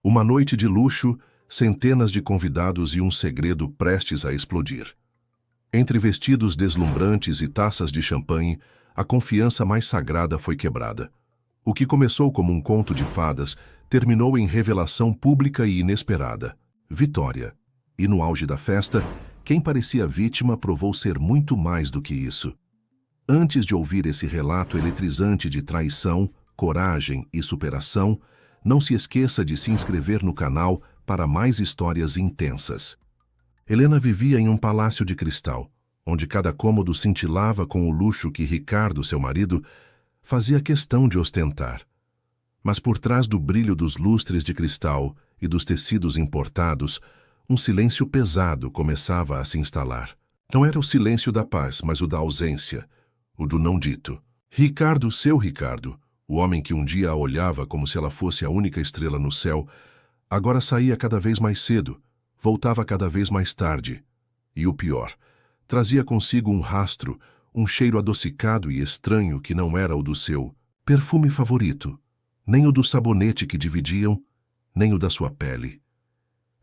Uma noite de luxo, centenas de convidados e um segredo prestes a explodir. Entre vestidos deslumbrantes e taças de champanhe, a confiança mais sagrada foi quebrada. O que começou como um conto de fadas terminou em revelação pública e inesperada. Vitória. E no auge da festa, quem parecia vítima provou ser muito mais do que isso. Antes de ouvir esse relato eletrizante de traição, coragem e superação, não se esqueça de se inscrever no canal para mais histórias intensas. Helena vivia em um palácio de cristal, onde cada cômodo cintilava com o luxo que Ricardo, seu marido, fazia questão de ostentar. Mas por trás do brilho dos lustres de cristal e dos tecidos importados, um silêncio pesado começava a se instalar. Não era o silêncio da paz, mas o da ausência, o do não dito. Ricardo, seu Ricardo, o homem que um dia a olhava como se ela fosse a única estrela no céu, agora saía cada vez mais cedo, voltava cada vez mais tarde. E o pior, trazia consigo um rastro, um cheiro adocicado e estranho que não era o do seu perfume favorito, nem o do sabonete que dividiam, nem o da sua pele.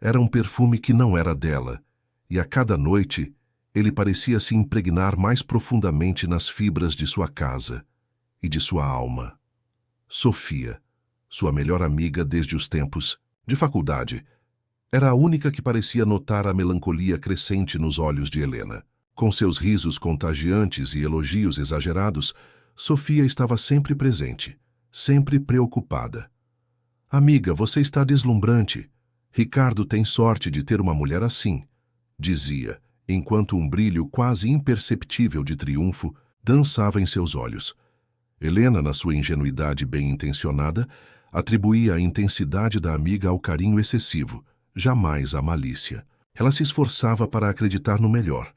Era um perfume que não era dela, e a cada noite ele parecia se impregnar mais profundamente nas fibras de sua casa e de sua alma. Sofia, sua melhor amiga desde os tempos de faculdade, era a única que parecia notar a melancolia crescente nos olhos de Helena. Com seus risos contagiantes e elogios exagerados, Sofia estava sempre presente, sempre preocupada. "Amiga, você está deslumbrante. Ricardo tem sorte de ter uma mulher assim", dizia, enquanto um brilho quase imperceptível de triunfo dançava em seus olhos. Helena, na sua ingenuidade bem-intencionada, atribuía a intensidade da amiga ao carinho excessivo, jamais à malícia. Ela se esforçava para acreditar no melhor,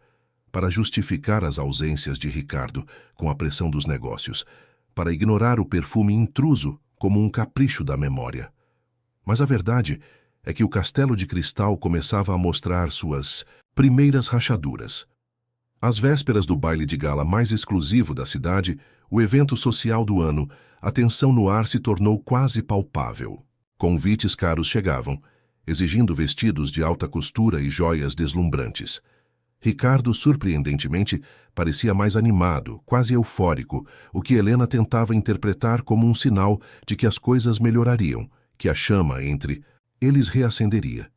para justificar as ausências de Ricardo com a pressão dos negócios, para ignorar o perfume intruso como um capricho da memória. Mas a verdade é que o castelo de cristal começava a mostrar suas primeiras rachaduras. Às vésperas do baile de gala mais exclusivo da cidade, o evento social do ano, a tensão no ar se tornou quase palpável. Convites caros chegavam, exigindo vestidos de alta costura e joias deslumbrantes. Ricardo, surpreendentemente, parecia mais animado, quase eufórico, o que Helena tentava interpretar como um sinal de que as coisas melhorariam, que a chama entre eles reacenderia.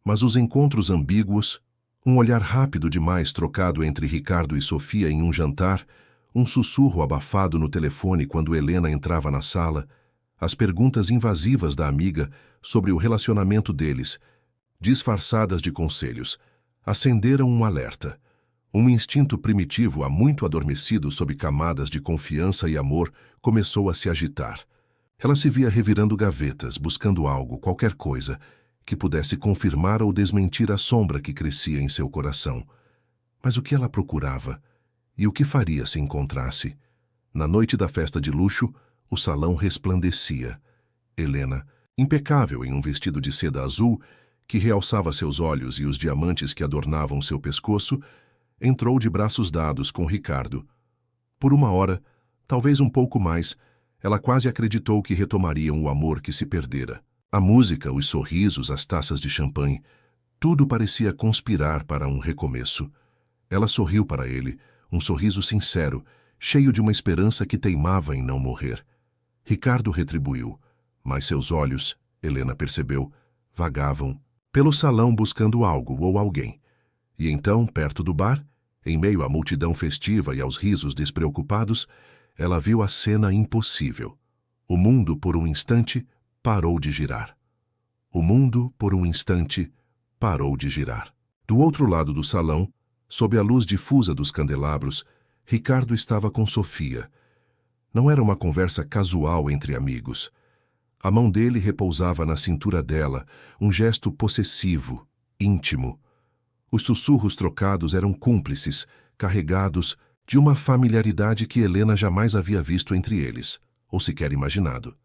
Mas os encontros ambíguos, um olhar rápido demais trocado entre Ricardo e Sofia em um jantar, um sussurro abafado no telefone quando Helena entrava na sala, as perguntas invasivas da amiga sobre o relacionamento deles, disfarçadas de conselhos, acenderam um alerta. Um instinto primitivo há muito adormecido sob camadas de confiança e amor começou a se agitar. Ela se via revirando gavetas, buscando algo, qualquer coisa, que pudesse confirmar ou desmentir a sombra que crescia em seu coração. Mas o que ela procurava? E o que faria se encontrasse? Na noite da festa de luxo, o salão resplandecia. Helena, impecável em um vestido de seda azul, que realçava seus olhos e os diamantes que adornavam seu pescoço, entrou de braços dados com Ricardo. Por uma hora, talvez um pouco mais, ela quase acreditou que retomariam o amor que se perdera. A música, os sorrisos, as taças de champanhe, tudo parecia conspirar para um recomeço. Ela sorriu para ele, um sorriso sincero, cheio de uma esperança que teimava em não morrer. Ricardo retribuiu, mas seus olhos, Helena percebeu, vagavam pelo salão buscando algo ou alguém. E então, perto do bar, em meio à multidão festiva e aos risos despreocupados, ela viu a cena impossível. O mundo, por um instante, parou de girar. O mundo, por um instante, parou de girar. Do outro lado do salão, sob a luz difusa dos candelabros, Ricardo estava com Sofia. Não era uma conversa casual entre amigos. A mão dele repousava na cintura dela, um gesto possessivo, íntimo. Os sussurros trocados eram cúmplices, carregados de uma familiaridade que Helena jamais havia visto entre eles, ou sequer imaginado.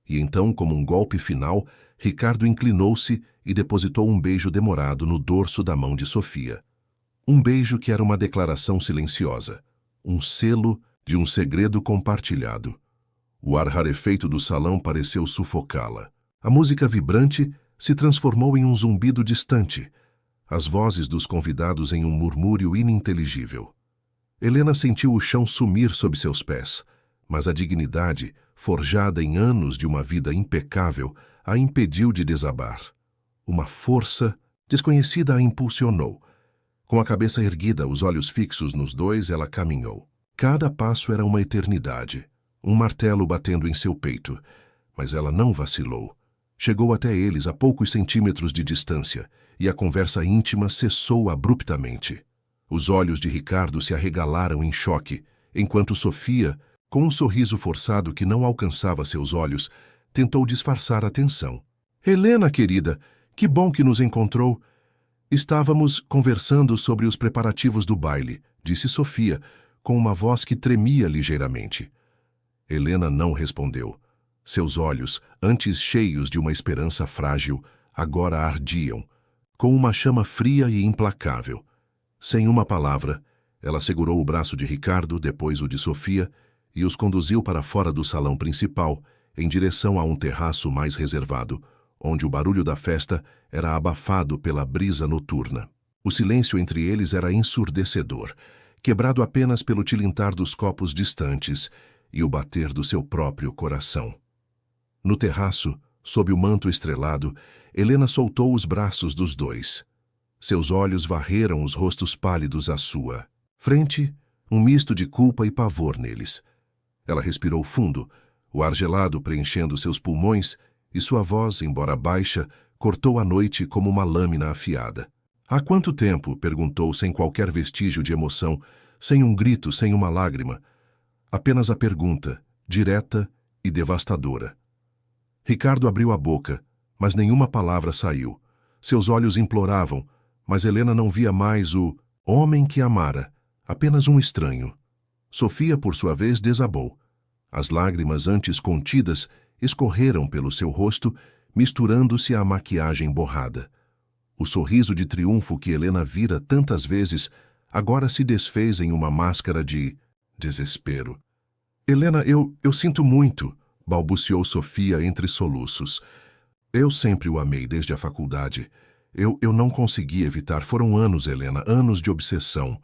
E então, como um golpe final, Ricardo inclinou-se e depositou um beijo demorado no dorso da mão de Sofia. Um beijo que era uma declaração silenciosa, um selo de um segredo compartilhado. O ar rarefeito do salão pareceu sufocá-la. A música vibrante se transformou em um zumbido distante, as vozes dos convidados em um murmúrio ininteligível. Helena sentiu o chão sumir sob seus pés, mas a dignidade, forjada em anos de uma vida impecável, a impediu de desabar. Uma força desconhecida a impulsionou. Com a cabeça erguida, os olhos fixos nos dois, ela caminhou. Cada passo era uma eternidade, um martelo batendo em seu peito, mas ela não vacilou. Chegou até eles a poucos centímetros de distância, e a conversa íntima cessou abruptamente. Os olhos de Ricardo se arregalaram em choque, enquanto Sofia, com um sorriso forçado que não alcançava seus olhos, tentou disfarçar a tensão. Helena, querida, que bom que nos encontrou. Estávamos conversando sobre os preparativos do baile, disse Sofia, com uma voz que tremia ligeiramente. Helena não respondeu. Seus olhos, antes cheios de uma esperança frágil, agora ardiam, com uma chama fria e implacável. Sem uma palavra, ela segurou o braço de Ricardo, depois o de Sofia, e os conduziu para fora do salão principal, em direção a um terraço mais reservado, onde o barulho da festa era abafado pela brisa noturna. O silêncio entre eles era ensurdecedor, quebrado apenas pelo tilintar dos copos distantes e o bater do seu próprio coração. No terraço, sob o manto estrelado, Helena soltou os braços dos dois. Seus olhos varreram os rostos pálidos à sua frente, um misto de culpa e pavor neles. Ela respirou fundo, o ar gelado preenchendo seus pulmões, e sua voz, embora baixa, cortou a noite como uma lâmina afiada. Há quanto tempo? Perguntou sem qualquer vestígio de emoção, sem um grito, sem uma lágrima. Apenas a pergunta, direta e devastadora. Ricardo abriu a boca, mas nenhuma palavra saiu. Seus olhos imploravam, mas Helena não via mais o homem que amara, apenas um estranho. Sofia, por sua vez, desabou. As lágrimas antes contidas escorreram pelo seu rosto, misturando-se à maquiagem borrada. O sorriso de triunfo que Helena vira tantas vezes agora se desfez em uma máscara de desespero. Helena, eu sinto muito, balbuciou Sofia entre soluços. Eu sempre o amei desde a faculdade. Eu não consegui evitar. Foram anos, Helena, anos de obsessão.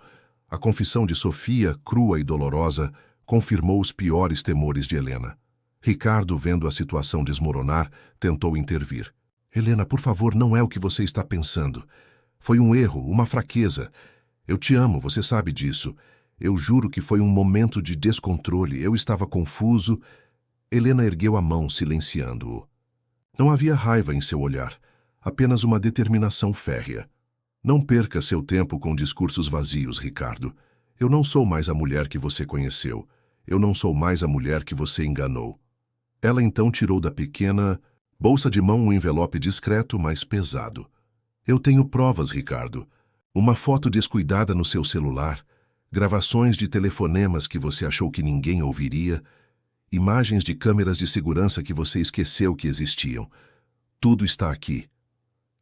A confissão de Sofia, crua e dolorosa, confirmou os piores temores de Helena. Ricardo, vendo a situação desmoronar, tentou intervir. Helena, por favor, não é o que você está pensando. Foi um erro, uma fraqueza. Eu te amo, você sabe disso. Eu juro que foi um momento de descontrole. Eu estava confuso. Helena ergueu a mão, silenciando-o. Não havia raiva em seu olhar, apenas uma determinação férrea. Não perca seu tempo com discursos vazios, Ricardo. Eu não sou mais a mulher que você conheceu. Eu não sou mais a mulher que você enganou. Ela então tirou da pequena bolsa de mão um envelope discreto, mas pesado. Eu tenho provas, Ricardo. Uma foto descuidada no seu celular, gravações de telefonemas que você achou que ninguém ouviria, imagens de câmeras de segurança que você esqueceu que existiam. Tudo está aqui.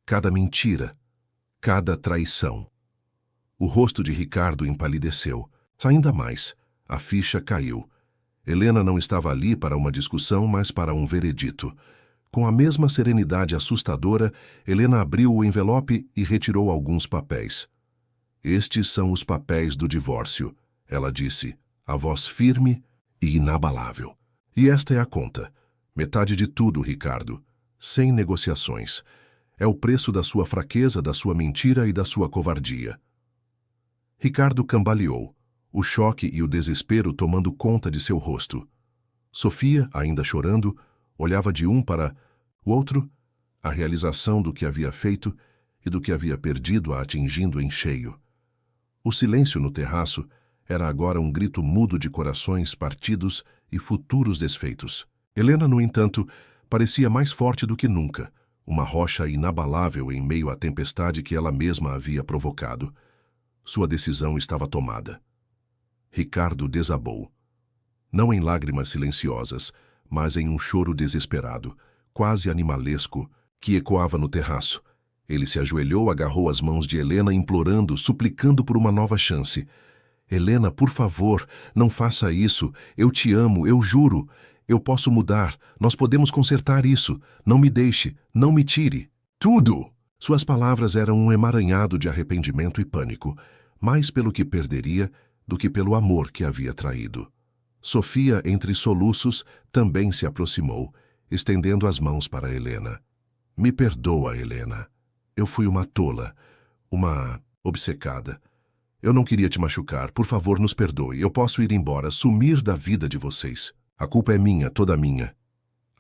Cada mentira, cada traição. O rosto de Ricardo empalideceu. Ainda mais, a ficha caiu. Helena não estava ali para uma discussão, mas para um veredito. Com a mesma serenidade assustadora, Helena abriu o envelope e retirou alguns papéis. Estes são os papéis do divórcio, ela disse, a voz firme e inabalável. E esta é a conta. Metade de tudo, Ricardo. Sem negociações. É o preço da sua fraqueza, da sua mentira e da sua covardia. Ricardo cambaleou, o choque e o desespero tomando conta de seu rosto. Sofia, ainda chorando, olhava de um para o outro, a realização do que havia feito e do que havia perdido a atingindo em cheio. O silêncio no terraço era agora um grito mudo de corações partidos e futuros desfeitos. Helena, no entanto, parecia mais forte do que nunca, uma rocha inabalável em meio à tempestade que ela mesma havia provocado. Sua decisão estava tomada. Ricardo desabou. Não em lágrimas silenciosas, mas em um choro desesperado, quase animalesco, que ecoava no terraço. Ele se ajoelhou, agarrou as mãos de Helena, implorando, suplicando por uma nova chance. Helena, por favor, não faça isso. Eu te amo, eu juro. Eu posso mudar. Nós podemos consertar isso. Não me deixe. Não me tire. Tudo! Suas palavras eram um emaranhado de arrependimento e pânico, mais pelo que perderia do que pelo amor que havia traído. Sofia, entre soluços, também se aproximou, estendendo as mãos para Helena. Me perdoa, Helena. Eu fui uma tola, uma obcecada. Eu não queria te machucar. Por favor, nos perdoe. Eu posso ir embora, sumir da vida de vocês. A culpa é minha, toda minha.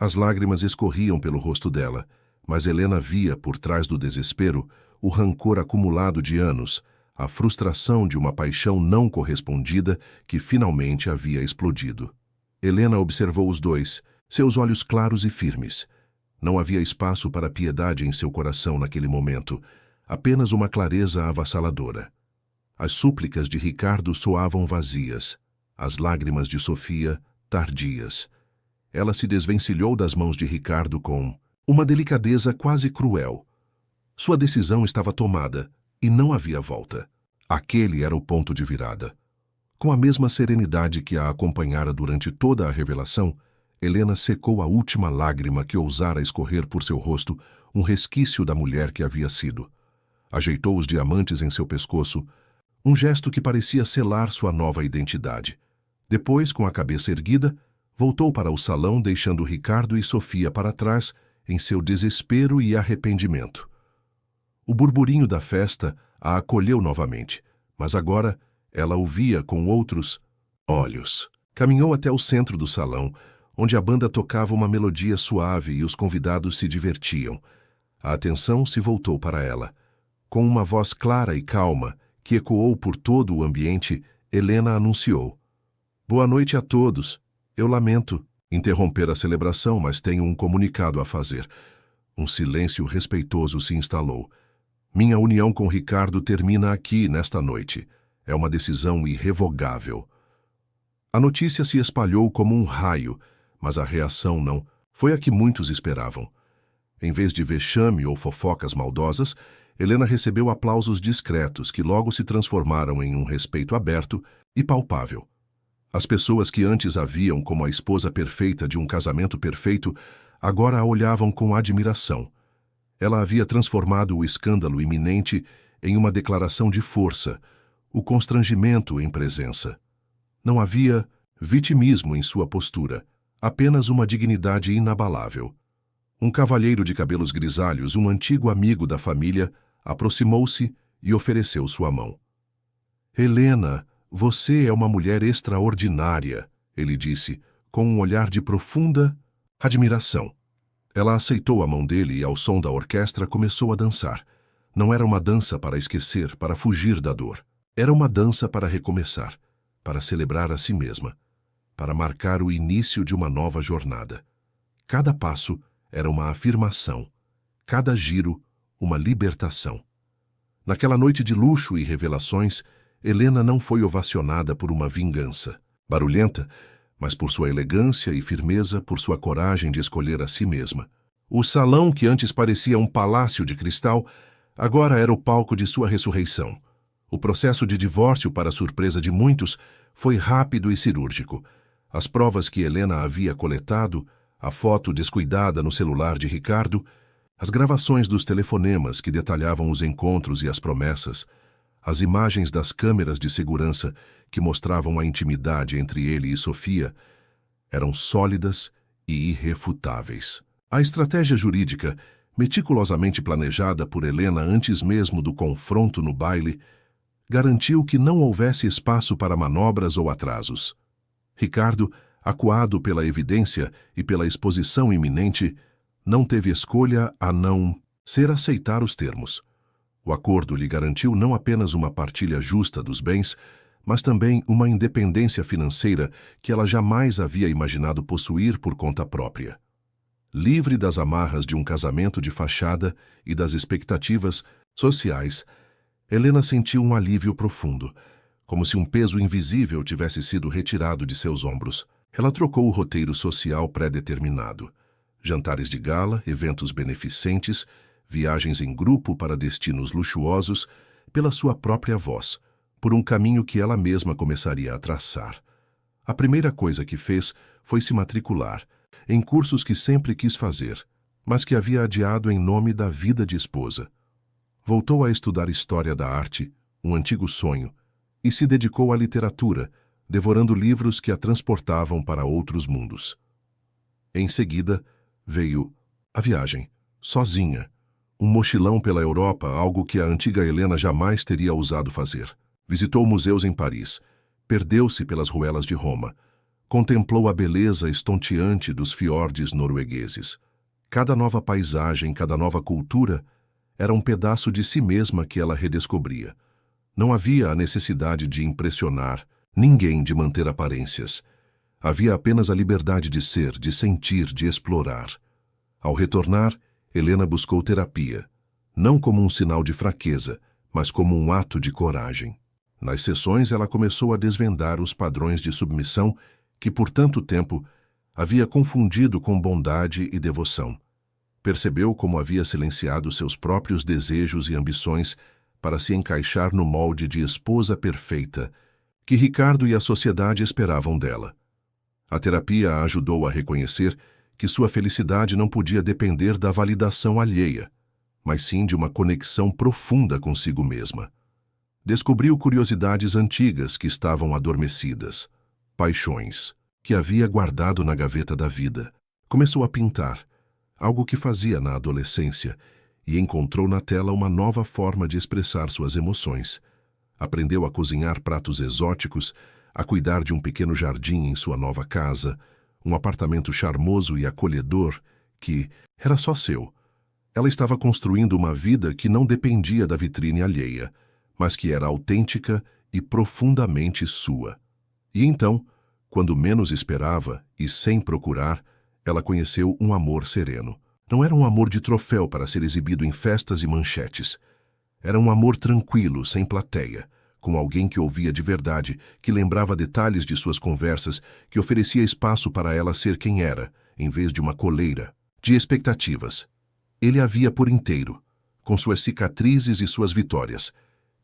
As lágrimas escorriam pelo rosto dela, mas Helena via, por trás do desespero, o rancor acumulado de anos, a frustração de uma paixão não correspondida que finalmente havia explodido. Helena observou os dois, seus olhos claros e firmes. Não havia espaço para piedade em seu coração naquele momento, apenas uma clareza avassaladora. As súplicas de Ricardo soavam vazias, as lágrimas de Sofia tardias. Ela se desvencilhou das mãos de Ricardo com uma delicadeza quase cruel. Sua decisão estava tomada e não havia volta. Aquele era o ponto de virada. Com a mesma serenidade que a acompanhara durante toda a revelação, Helena secou a última lágrima que ousara escorrer por seu rosto, um resquício da mulher que havia sido. Ajeitou os diamantes em seu pescoço, um gesto que parecia selar sua nova identidade. Depois, com a cabeça erguida, voltou para o salão, deixando Ricardo e Sofia para trás em seu desespero e arrependimento. O burburinho da festa a acolheu novamente, mas agora ela o via com outros olhos. Caminhou até o centro do salão, onde a banda tocava uma melodia suave e os convidados se divertiam. A atenção se voltou para ela. Com uma voz clara e calma, que ecoou por todo o ambiente, Helena anunciou: "Boa noite a todos. Eu lamento interromper a celebração, mas tenho um comunicado a fazer." Um silêncio respeitoso se instalou. "Minha união com Ricardo termina aqui, nesta noite. É uma decisão irrevogável." A notícia se espalhou como um raio, mas a reação não foi a que muitos esperavam. Em vez de vexame ou fofocas maldosas, Helena recebeu aplausos discretos que logo se transformaram em um respeito aberto e palpável. As pessoas que antes a viam como a esposa perfeita de um casamento perfeito, agora a olhavam com admiração. Ela havia transformado o escândalo iminente em uma declaração de força, o constrangimento em presença. Não havia vitimismo em sua postura, apenas uma dignidade inabalável. Um cavalheiro de cabelos grisalhos, um antigo amigo da família, aproximou-se e ofereceu sua mão. "Helena, você é uma mulher extraordinária", ele disse, com um olhar de profunda admiração. Ela aceitou a mão dele e, ao som da orquestra, começou a dançar. Não era uma dança para esquecer, para fugir da dor. Era uma dança para recomeçar, para celebrar a si mesma, para marcar o início de uma nova jornada. Cada passo era uma afirmação, cada giro, uma libertação. Naquela noite de luxo e revelações, Helena não foi ovacionada por uma vingança barulhenta, mas por sua elegância e firmeza, por sua coragem de escolher a si mesma. O salão, que antes parecia um palácio de cristal, agora era o palco de sua ressurreição. O processo de divórcio, para surpresa de muitos, foi rápido e cirúrgico. As provas que Helena havia coletado, a foto descuidada no celular de Ricardo, as gravações dos telefonemas que detalhavam os encontros e as promessas, as imagens das câmeras de segurança que mostravam a intimidade entre ele e Sofia, eram sólidas e irrefutáveis. A estratégia jurídica, meticulosamente planejada por Helena antes mesmo do confronto no baile, garantiu que não houvesse espaço para manobras ou atrasos. Ricardo, acuado pela evidência e pela exposição iminente, não teve escolha a não ser aceitar os termos. O acordo lhe garantiu não apenas uma partilha justa dos bens, mas também uma independência financeira que ela jamais havia imaginado possuir por conta própria. Livre das amarras de um casamento de fachada e das expectativas sociais, Helena sentiu um alívio profundo, como se um peso invisível tivesse sido retirado de seus ombros. Ela trocou o roteiro social pré-determinado: jantares de gala, eventos beneficentes, viagens em grupo para destinos luxuosos, pela sua própria voz, por um caminho que ela mesma começaria a traçar. A primeira coisa que fez foi se matricular em cursos que sempre quis fazer, mas que havia adiado em nome da vida de esposa. Voltou a estudar História da Arte, um antigo sonho, e se dedicou à literatura, devorando livros que a transportavam para outros mundos. Em seguida, veio a viagem, sozinha, um mochilão pela Europa, algo que a antiga Helena jamais teria ousado fazer. Visitou museus em Paris, perdeu-se pelas ruelas de Roma, contemplou a beleza estonteante dos fiordes noruegueses. Cada nova paisagem, cada nova cultura, era um pedaço de si mesma que ela redescobria. Não havia a necessidade de impressionar, ninguém de manter aparências. Havia apenas a liberdade de ser, de sentir, de explorar. Ao retornar, Helena buscou terapia, não como um sinal de fraqueza, mas como um ato de coragem. Nas sessões, ela começou a desvendar os padrões de submissão que, por tanto tempo, havia confundido com bondade e devoção. Percebeu como havia silenciado seus próprios desejos e ambições para se encaixar no molde de esposa perfeita que Ricardo e a sociedade esperavam dela. A terapia a ajudou a reconhecer que sua felicidade não podia depender da validação alheia, mas sim de uma conexão profunda consigo mesma. Descobriu curiosidades antigas que estavam adormecidas, paixões que havia guardado na gaveta da vida. Começou a pintar, algo que fazia na adolescência, e encontrou na tela uma nova forma de expressar suas emoções. Aprendeu a cozinhar pratos exóticos, a cuidar de um pequeno jardim em sua nova casa, um apartamento charmoso e acolhedor que era só seu. Ela estava construindo uma vida que não dependia da vitrine alheia, mas que era autêntica e profundamente sua. E então, quando menos esperava e sem procurar, ela conheceu um amor sereno. Não era um amor de troféu para ser exibido em festas e manchetes. Era um amor tranquilo, sem plateia, com alguém que ouvia de verdade, que lembrava detalhes de suas conversas, que oferecia espaço para ela ser quem era, em vez de uma coleira de expectativas. Ele a via por inteiro, com suas cicatrizes e suas vitórias,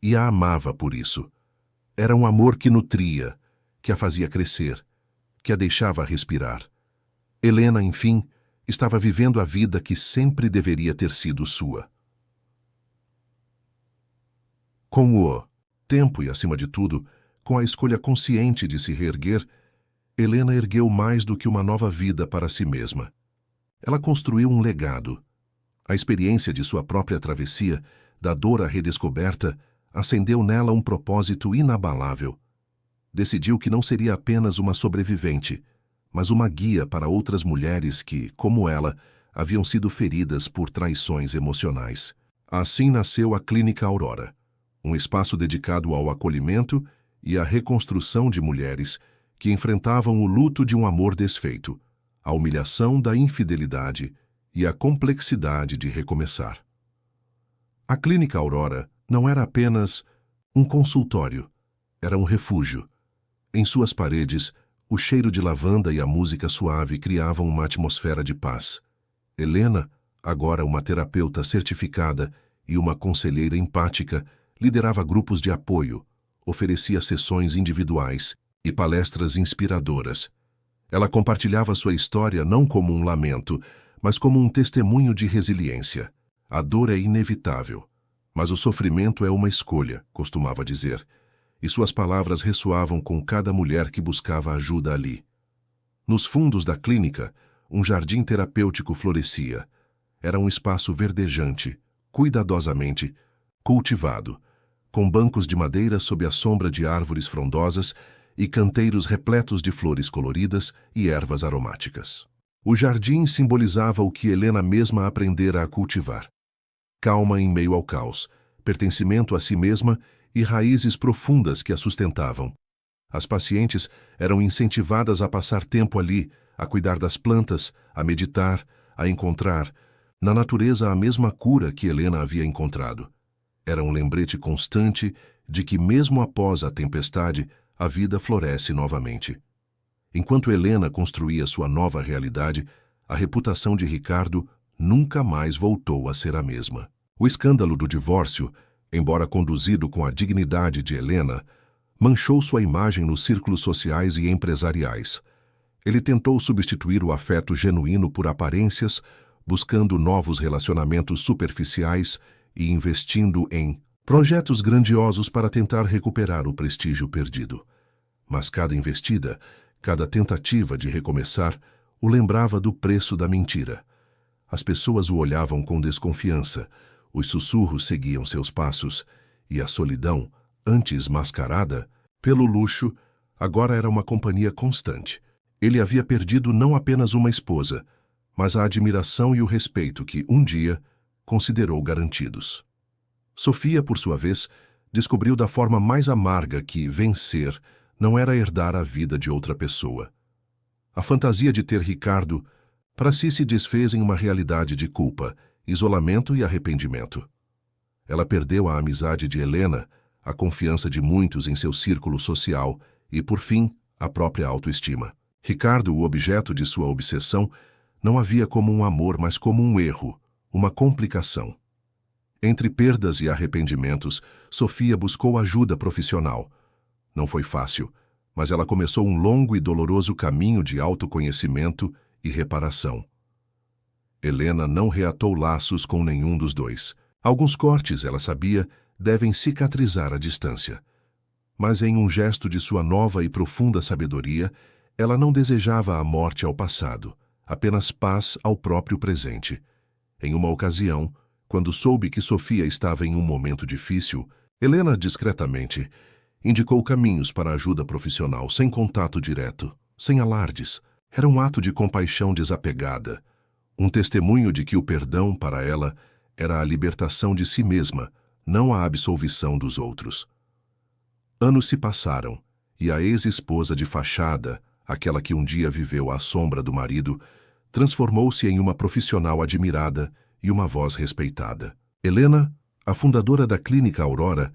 e a amava por isso. Era um amor que nutria, que a fazia crescer, que a deixava respirar. Helena, enfim, estava vivendo a vida que sempre deveria ter sido sua. Com o tempo e, acima de tudo, com a escolha consciente de se reerguer, Helena ergueu mais do que uma nova vida para si mesma. Ela construiu um legado. A experiência de sua própria travessia, da dor à redescoberta, acendeu nela um propósito inabalável. Decidiu que não seria apenas uma sobrevivente, mas uma guia para outras mulheres que, como ela, haviam sido feridas por traições emocionais. Assim nasceu a Clínica Aurora, um espaço dedicado ao acolhimento e à reconstrução de mulheres que enfrentavam o luto de um amor desfeito, a humilhação da infidelidade e a complexidade de recomeçar. A Clínica Aurora não era apenas um consultório, era um refúgio. Em suas paredes, o cheiro de lavanda e a música suave criavam uma atmosfera de paz. Helena, agora uma terapeuta certificada e uma conselheira empática, liderava grupos de apoio, oferecia sessões individuais e palestras inspiradoras. Ela compartilhava sua história não como um lamento, mas como um testemunho de resiliência. A dor é inevitável, mas o sofrimento é uma escolha, costumava dizer, e suas palavras ressoavam com cada mulher que buscava ajuda ali. Nos fundos da clínica, um jardim terapêutico florescia. Era um espaço verdejante, cuidadosamente cultivado, com bancos de madeira sob a sombra de árvores frondosas e canteiros repletos de flores coloridas e ervas aromáticas. O jardim simbolizava o que Helena mesma aprendera a cultivar. Calma em meio ao caos, pertencimento a si mesma e raízes profundas que a sustentavam. As pacientes eram incentivadas a passar tempo ali, a cuidar das plantas, a meditar, a encontrar, na natureza, a mesma cura que Helena havia encontrado. Era um lembrete constante de que, mesmo após a tempestade, a vida floresce novamente. Enquanto Helena construía sua nova realidade, a reputação de Ricardo nunca mais voltou a ser a mesma. O escândalo do divórcio, embora conduzido com a dignidade de Helena, manchou sua imagem nos círculos sociais e empresariais. Ele tentou substituir o afeto genuíno por aparências, buscando novos relacionamentos superficiais e investindo em projetos grandiosos para tentar recuperar o prestígio perdido. Mas cada investida, cada tentativa de recomeçar, o lembrava do preço da mentira. As pessoas o olhavam com desconfiança, os sussurros seguiam seus passos, e a solidão, antes mascarada pelo luxo, agora era uma companhia constante. Ele havia perdido não apenas uma esposa, mas a admiração e o respeito que, um dia, considerou garantidos. Sofia, por sua vez, descobriu da forma mais amarga que vencer não era herdar a vida de outra pessoa. A fantasia de ter Ricardo para si se desfez em uma realidade de culpa, isolamento e arrependimento. Ela perdeu a amizade de Helena, a confiança de muitos em seu círculo social e, por fim, a própria autoestima. Ricardo, o objeto de sua obsessão, não havia como um amor, mas como um erro, uma complicação. Entre perdas e arrependimentos, Sofia buscou ajuda profissional. Não foi fácil, mas ela começou um longo e doloroso caminho de autoconhecimento e reparação. Helena não reatou laços com nenhum dos dois. Alguns cortes, ela sabia, devem cicatrizar à distância. Mas em um gesto de sua nova e profunda sabedoria, ela não desejava a morte ao passado, apenas paz ao próprio presente. Em uma ocasião, quando soube que Sofia estava em um momento difícil, Helena, discretamente, indicou caminhos para ajuda profissional, sem contato direto, sem alardes. Era um ato de compaixão desapegada, um testemunho de que o perdão, para ela, era a libertação de si mesma, não a absolvição dos outros. Anos se passaram, e a ex-esposa de fachada, aquela que um dia viveu à sombra do marido, transformou-se em uma profissional admirada e uma voz respeitada. Helena, a fundadora da Clínica Aurora,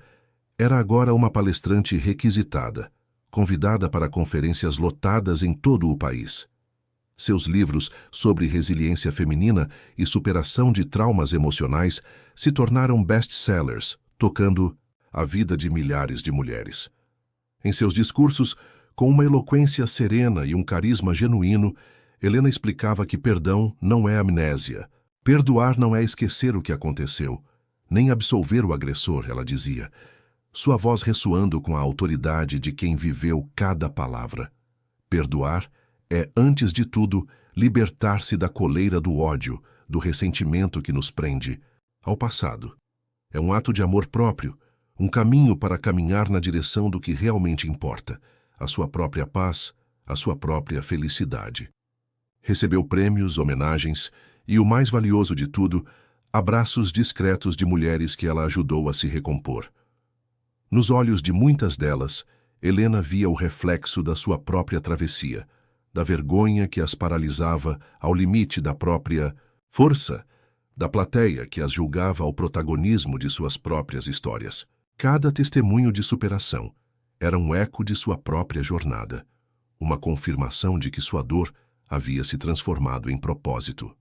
era agora uma palestrante requisitada, convidada para conferências lotadas em todo o país. Seus livros sobre resiliência feminina e superação de traumas emocionais se tornaram best-sellers, tocando a vida de milhares de mulheres. Em seus discursos, com uma eloquência serena e um carisma genuíno, Helena explicava que perdão não é amnésia. Perdoar não é esquecer o que aconteceu, nem absolver o agressor, ela dizia, sua voz ressoando com a autoridade de quem viveu cada palavra. Perdoar é, antes de tudo, libertar-se da coleira do ódio, do ressentimento que nos prende ao passado. É um ato de amor próprio, um caminho para caminhar na direção do que realmente importa, a sua própria paz, a sua própria felicidade. Recebeu prêmios, homenagens e, o mais valioso de tudo, abraços discretos de mulheres que ela ajudou a se recompor. Nos olhos de muitas delas, Helena via o reflexo da sua própria travessia, da vergonha que as paralisava ao limite da própria força, da plateia que as julgava ao protagonismo de suas próprias histórias. Cada testemunho de superação era um eco de sua própria jornada, uma confirmação de que sua dor havia se transformado em propósito.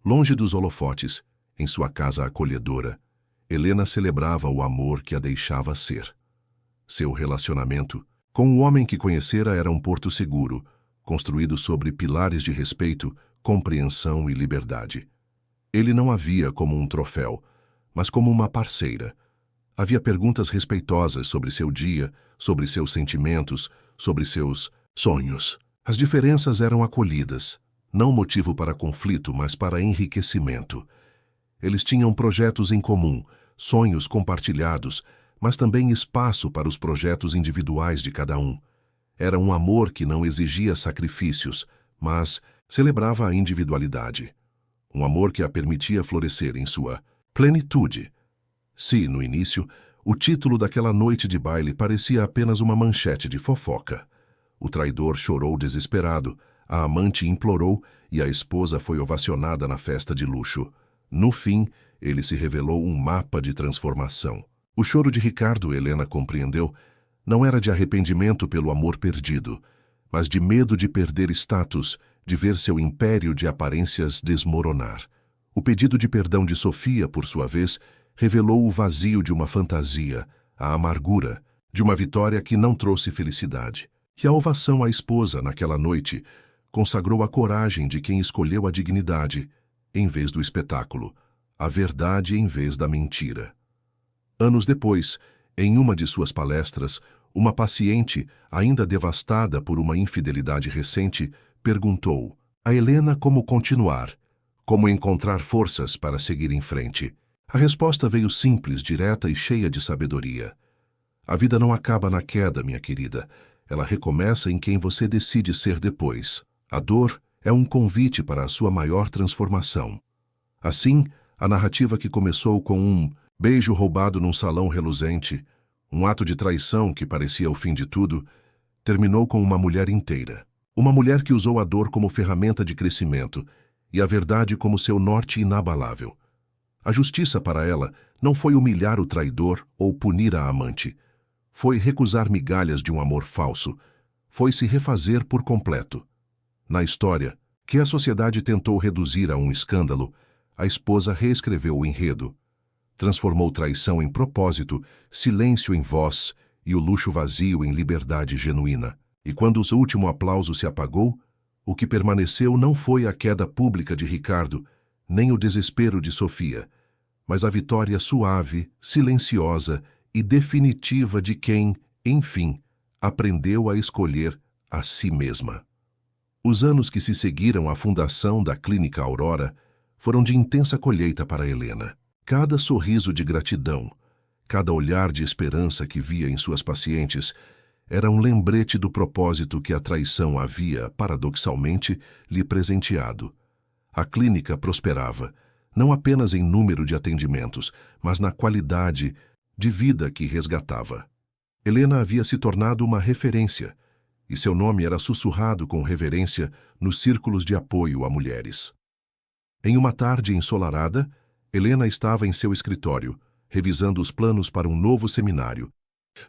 Longe dos holofotes, em sua casa acolhedora, Helena celebrava o amor que a deixava ser. Seu relacionamento com o homem que conhecera era um porto seguro, construído sobre pilares de respeito, compreensão e liberdade. Ele não a via como um troféu, mas como uma parceira. Havia perguntas respeitosas sobre seu dia, sobre seus sentimentos, sobre seus sonhos. As diferenças eram acolhidas, não motivo para conflito, mas para enriquecimento. Eles tinham projetos em comum, sonhos compartilhados, mas também espaço para os projetos individuais de cada um. Era um amor que não exigia sacrifícios, mas celebrava a individualidade. Um amor que a permitia florescer em sua plenitude. Se, no início, o título daquela noite de baile parecia apenas uma manchete de fofoca. O traidor chorou desesperado, a amante implorou e a esposa foi ovacionada na festa de luxo. No fim, ele se revelou um mapa de transformação. O choro de Ricardo, Helena compreendeu, não era de arrependimento pelo amor perdido, mas de medo de perder status, de ver seu império de aparências desmoronar. O pedido de perdão de Sofia, por sua vez, revelou o vazio de uma fantasia, a amargura de uma vitória que não trouxe felicidade. que a ovação à esposa naquela noite consagrou a coragem de quem escolheu a dignidade em vez do espetáculo, a verdade em vez da mentira. Anos depois, em uma de suas palestras, uma paciente, ainda devastada por uma infidelidade recente, perguntou a Helena como continuar, como encontrar forças para seguir em frente. A resposta veio simples, direta e cheia de sabedoria. A vida não acaba na queda, minha querida. Ela recomeça em quem você decide ser depois. A dor é um convite para a sua maior transformação. Assim, a narrativa que começou com um beijo roubado num salão reluzente, um ato de traição que parecia o fim de tudo, terminou com uma mulher inteira. Uma mulher que usou a dor como ferramenta de crescimento e a verdade como seu norte inabalável. A justiça para ela não foi humilhar o traidor ou punir a amante. Foi recusar migalhas de um amor falso. Foi se refazer por completo. Na história, que a sociedade tentou reduzir a um escândalo, a esposa reescreveu o enredo. Transformou traição em propósito, silêncio em voz e o luxo vazio em liberdade genuína. E quando o último aplauso se apagou, o que permaneceu não foi a queda pública de Ricardo, nem o desespero de Sofia, mas a vitória suave, silenciosa e definitiva de quem, enfim, aprendeu a escolher a si mesma. Os anos que se seguiram à fundação da Clínica Aurora foram de intensa colheita para Helena. Cada sorriso de gratidão, cada olhar de esperança que via em suas pacientes era um lembrete do propósito que a traição havia, paradoxalmente, lhe presenteado. A clínica prosperava, não apenas em número de atendimentos, mas na qualidade de vida que resgatava. Helena havia se tornado uma referência, e seu nome era sussurrado com reverência nos círculos de apoio a mulheres. Em uma tarde ensolarada, Helena estava em seu escritório, revisando os planos para um novo seminário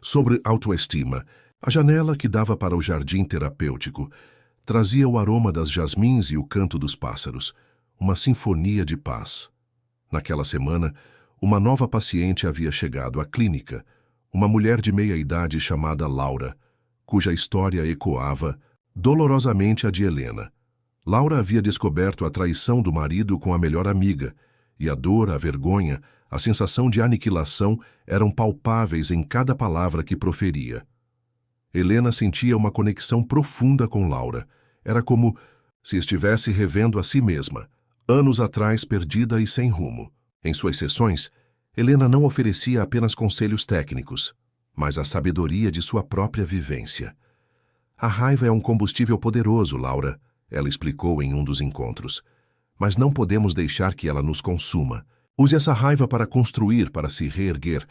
sobre autoestima. A janela que dava para o jardim terapêutico trazia o aroma das jasmins e o canto dos pássaros, uma sinfonia de paz. Naquela semana, uma nova paciente havia chegado à clínica, uma mulher de meia-idade chamada Laura, cuja história ecoava dolorosamente a de Helena. Laura havia descoberto a traição do marido com a melhor amiga, e a dor, a vergonha, a sensação de aniquilação eram palpáveis em cada palavra que proferia. Helena sentia uma conexão profunda com Laura. Era como se estivesse revendo a si mesma, anos atrás perdida e sem rumo. Em suas sessões, Helena não oferecia apenas conselhos técnicos, mas a sabedoria de sua própria vivência. A raiva é um combustível poderoso, Laura, ela explicou em um dos encontros. Mas não podemos deixar que ela nos consuma. Use essa raiva para construir, para se reerguer,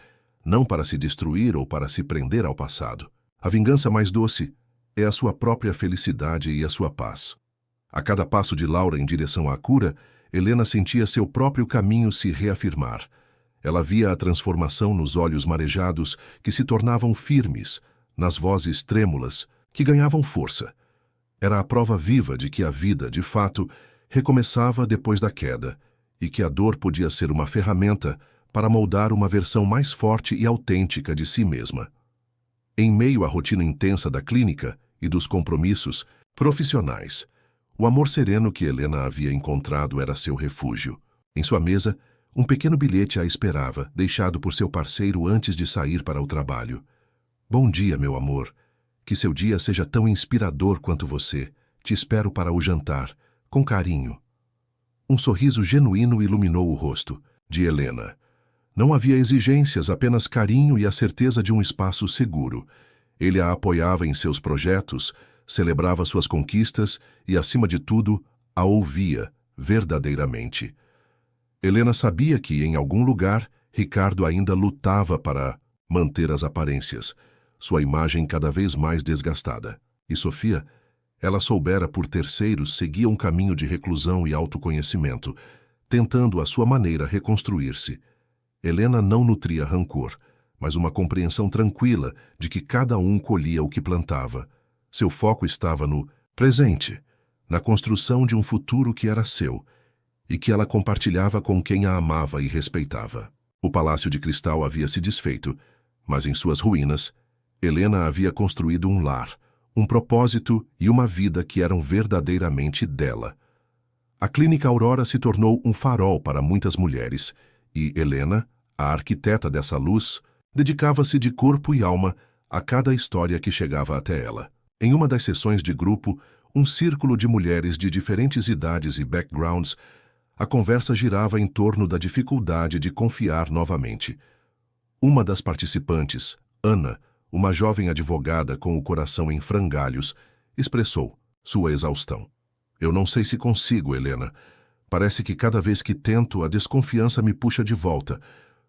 não para se destruir ou para se prender ao passado. A vingança mais doce é a sua própria felicidade e a sua paz. A cada passo de Laura em direção à cura, Helena sentia seu próprio caminho se reafirmar. Ela via a transformação nos olhos marejados que se tornavam firmes, nas vozes trêmulas que ganhavam força. Era a prova viva de que a vida, de fato, recomeçava depois da queda e que a dor podia ser uma ferramenta para moldar uma versão mais forte e autêntica de si mesma. Em meio à rotina intensa da clínica e dos compromissos profissionais, o amor sereno que Helena havia encontrado era seu refúgio. Em sua mesa, um pequeno bilhete a esperava, deixado por seu parceiro antes de sair para o trabalho. Bom dia, meu amor. Que seu dia seja tão inspirador quanto você. Te espero para o jantar. Com carinho. Um sorriso genuíno iluminou o rosto de Helena. Não havia exigências, apenas carinho e a certeza de um espaço seguro. Ele a apoiava em seus projetos, celebrava suas conquistas e, acima de tudo, a ouvia verdadeiramente. Helena sabia que, em algum lugar, Ricardo ainda lutava para manter as aparências, sua imagem cada vez mais desgastada. E Sofia, ela soubera por terceiros, seguia um caminho de reclusão e autoconhecimento, tentando à sua maneira reconstruir-se. Helena não nutria rancor, mas uma compreensão tranquila de que cada um colhia o que plantava. Seu foco estava no presente, na construção de um futuro que era seu, e que ela compartilhava com quem a amava e respeitava. O palácio de cristal havia se desfeito, mas em suas ruínas, Helena havia construído um lar, um propósito e uma vida que eram verdadeiramente dela. A Clínica Aurora se tornou um farol para muitas mulheres, e Helena, a arquiteta dessa luz, dedicava-se de corpo e alma a cada história que chegava até ela. Em uma das sessões de grupo, um círculo de mulheres de diferentes idades e backgrounds, a conversa girava em torno da dificuldade de confiar novamente. Uma das participantes, Ana, uma jovem advogada com o coração em frangalhos, expressou sua exaustão. Eu não sei se consigo, Helena. Parece que cada vez que tento, a desconfiança me puxa de volta.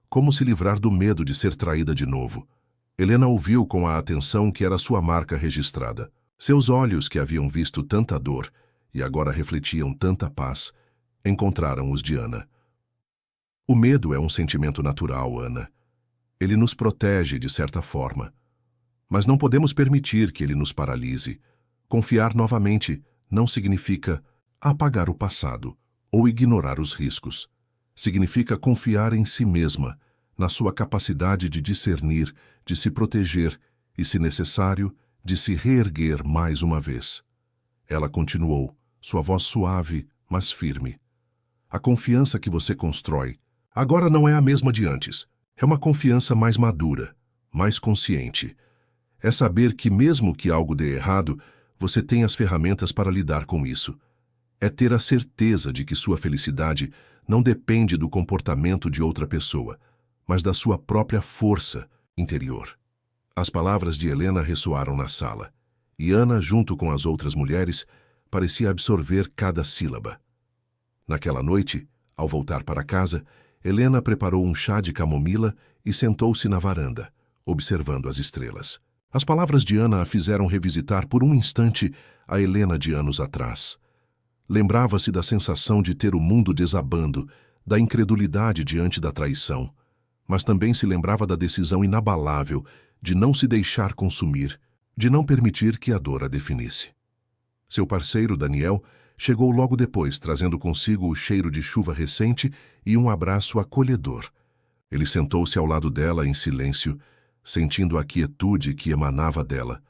Como se livrar do medo de ser traída de novo? Helena ouviu com a atenção que era sua marca registrada. Seus olhos, que haviam visto tanta dor e agora refletiam tanta paz, encontraram os de Ana. O medo é um sentimento natural, Ana. Ele nos protege de certa forma. Mas não podemos permitir que ele nos paralise. Confiar novamente não significa apagar o passado ou ignorar os riscos. Significa confiar em si mesma, na sua capacidade de discernir, de se proteger e, se necessário, de se reerguer mais uma vez. Ela continuou, sua voz suave, mas firme. A confiança que você constrói agora não é a mesma de antes. É uma confiança mais madura, mais consciente. É saber que mesmo que algo dê errado, você tem as ferramentas para lidar com isso. É ter a certeza de que sua felicidade não depende do comportamento de outra pessoa, mas da sua própria força interior. As palavras de Helena ressoaram na sala, e Ana, junto com as outras mulheres, parecia absorver cada sílaba. Naquela noite, ao voltar para casa, Helena preparou um chá de camomila e sentou-se na varanda, observando as estrelas. As palavras de Ana a fizeram revisitar por um instante a Helena de anos atrás. Lembrava-se da sensação de ter o mundo desabando, da incredulidade diante da traição, mas também se lembrava da decisão inabalável de não se deixar consumir, de não permitir que a dor a definisse. Seu parceiro, Daniel, chegou logo depois, trazendo consigo o cheiro de chuva recente e um abraço acolhedor. Ele sentou-se ao lado dela em silêncio, sentindo a quietude que emanava dela.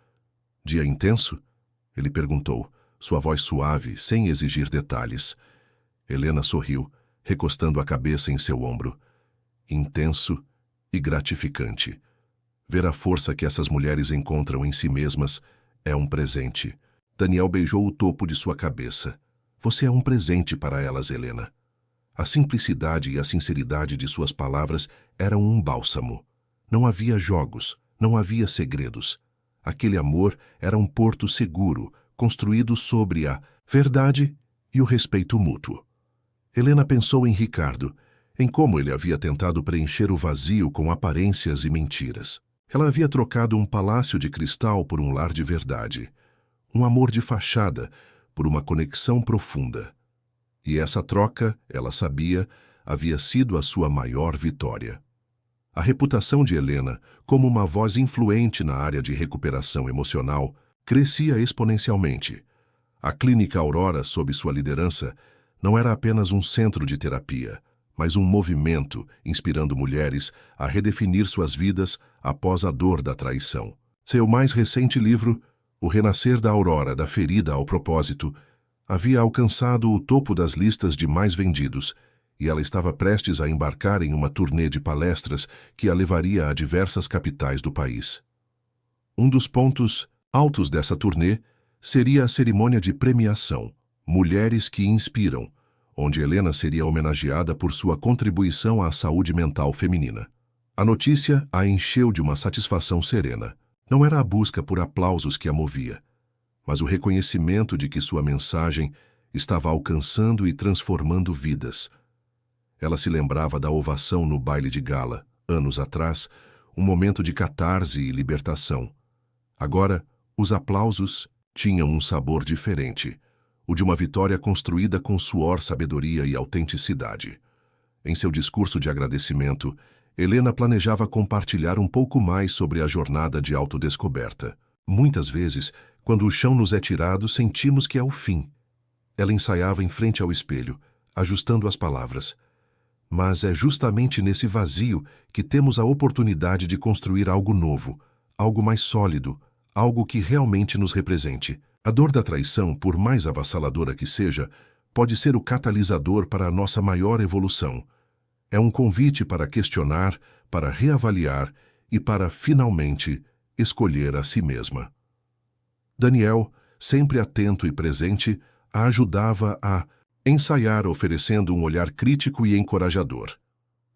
Dia intenso? Ele perguntou, sua voz suave, sem exigir detalhes. Helena sorriu, recostando a cabeça em seu ombro. Intenso e gratificante. Ver a força que essas mulheres encontram em si mesmas é um presente. Daniel beijou o topo de sua cabeça. Você é um presente para elas, Helena. A simplicidade e a sinceridade de suas palavras eram um bálsamo. Não havia jogos, não havia segredos. Aquele amor era um porto seguro, construído sobre a verdade e o respeito mútuo. Helena pensou em Ricardo, em como ele havia tentado preencher o vazio com aparências e mentiras. Ela havia trocado um palácio de cristal por um lar de verdade, um amor de fachada por uma conexão profunda. E essa troca, ela sabia, havia sido a sua maior vitória. A reputação de Helena, como uma voz influente na área de recuperação emocional, crescia exponencialmente. A Clínica Aurora, sob sua liderança, não era apenas um centro de terapia, mas um movimento inspirando mulheres a redefinir suas vidas após a dor da traição. Seu mais recente livro, O Renascer da Aurora, da Ferida ao Propósito, havia alcançado o topo das listas de mais vendidos, e ela estava prestes a embarcar em uma turnê de palestras que a levaria a diversas capitais do país. Um dos pontos altos dessa turnê seria a cerimônia de premiação, Mulheres que Inspiram, onde Helena seria homenageada por sua contribuição à saúde mental feminina. A notícia a encheu de uma satisfação serena. Não era a busca por aplausos que a movia, mas o reconhecimento de que sua mensagem estava alcançando e transformando vidas. Ela se lembrava da ovação no baile de gala, anos atrás, um momento de catarse e libertação. Agora, os aplausos tinham um sabor diferente, o de uma vitória construída com suor, sabedoria e autenticidade. Em seu discurso de agradecimento, Helena planejava compartilhar um pouco mais sobre a jornada de autodescoberta. Muitas vezes, quando o chão nos é tirado, sentimos que é o fim. Ela ensaiava em frente ao espelho, ajustando as palavras. Mas é justamente nesse vazio que temos a oportunidade de construir algo novo, algo mais sólido, algo que realmente nos represente. A dor da traição, por mais avassaladora que seja, pode ser o catalisador para a nossa maior evolução. É um convite para questionar, para reavaliar e para, finalmente, escolher a si mesma. Daniel, sempre atento e presente, a ajudava a ensaiar, oferecendo um olhar crítico e encorajador.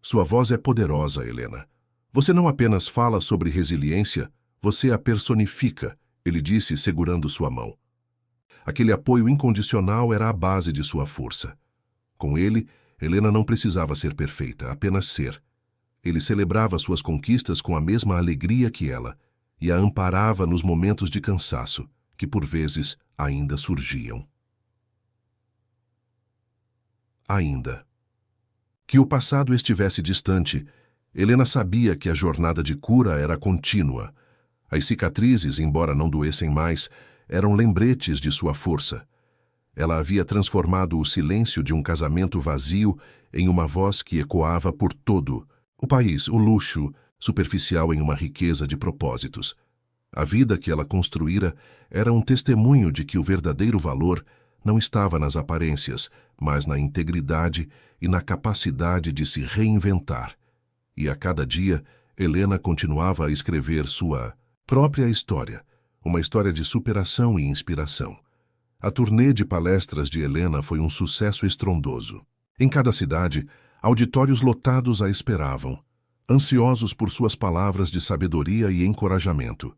Sua voz é poderosa, Helena. Você não apenas fala sobre resiliência, você a personifica, ele disse, segurando sua mão. Aquele apoio incondicional era a base de sua força. Com ele, Helena não precisava ser perfeita, apenas ser. Ele celebrava suas conquistas com a mesma alegria que ela e a amparava nos momentos de cansaço, que por vezes ainda surgiam. Ainda. Que o passado estivesse distante, Helena sabia que a jornada de cura era contínua. As cicatrizes, embora não doessem mais, eram lembretes de sua força. Ela havia transformado o silêncio de um casamento vazio em uma voz que ecoava por todo o país, o luxo superficial em uma riqueza de propósitos. A vida que ela construíra era um testemunho de que o verdadeiro valor não estava nas aparências, mas na integridade e na capacidade de se reinventar. E a cada dia, Helena continuava a escrever sua própria história, uma história de superação e inspiração. A turnê de palestras de Helena foi um sucesso estrondoso. Em cada cidade, auditórios lotados a esperavam, ansiosos por suas palavras de sabedoria e encorajamento.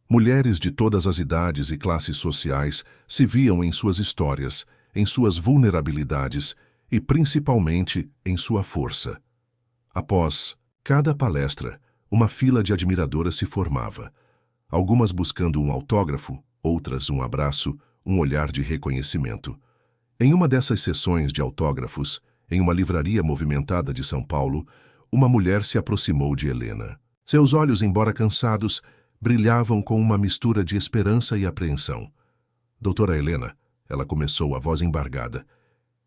Mulheres de todas as idades e classes sociais se viam em suas histórias, em suas vulnerabilidades e, principalmente, em sua força. Após cada palestra, uma fila de admiradoras se formava, algumas buscando um autógrafo, outras um abraço, um olhar de reconhecimento. Em uma dessas sessões de autógrafos, em uma livraria movimentada de São Paulo, uma mulher se aproximou de Helena. Seus olhos, embora cansados, brilhavam com uma mistura de esperança e apreensão. Doutora Helena, ela começou, a voz embargada.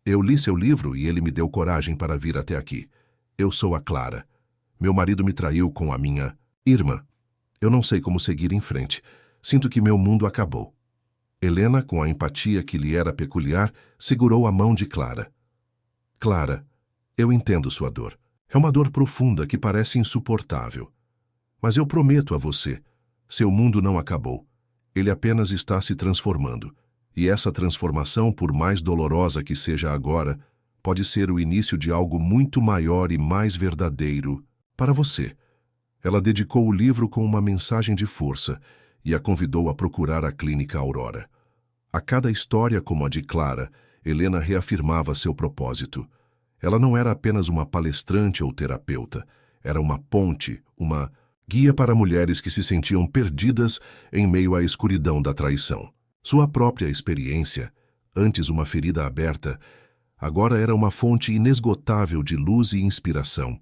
Eu li seu livro e ele me deu coragem para vir até aqui. Eu sou a Clara. Meu marido me traiu com a minha irmã. Eu não sei como seguir em frente. Sinto que meu mundo acabou. Helena, com a empatia que lhe era peculiar, segurou a mão de Clara. Clara, eu entendo sua dor. É uma dor profunda que parece insuportável. Mas eu prometo a você, seu mundo não acabou. Ele apenas está se transformando. E essa transformação, por mais dolorosa que seja agora, pode ser o início de algo muito maior e mais verdadeiro para você. Ela dedicou o livro com uma mensagem de força e a convidou a procurar a Clínica Aurora. A cada história como a de Clara, Helena reafirmava seu propósito. Ela não era apenas uma palestrante ou terapeuta, era uma ponte, uma guia para mulheres que se sentiam perdidas em meio à escuridão da traição. Sua própria experiência, antes uma ferida aberta, agora era uma fonte inesgotável de luz e inspiração.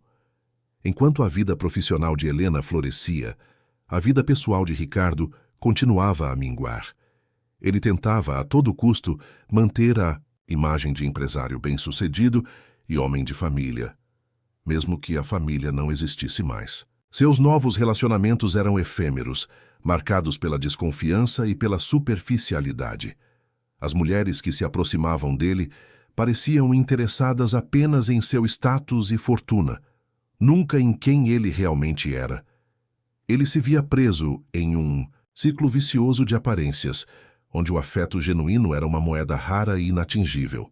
Enquanto a vida profissional de Helena florescia, a vida pessoal de Ricardo continuava a minguar. Ele tentava, a todo custo, manter a imagem de empresário bem-sucedido e homem de família, mesmo que a família não existisse mais. Seus novos relacionamentos eram efêmeros, marcados pela desconfiança e pela superficialidade. As mulheres que se aproximavam dele pareciam interessadas apenas em seu status e fortuna, nunca em quem ele realmente era. Ele se via preso em um ciclo vicioso de aparências, onde o afeto genuíno era uma moeda rara e inatingível.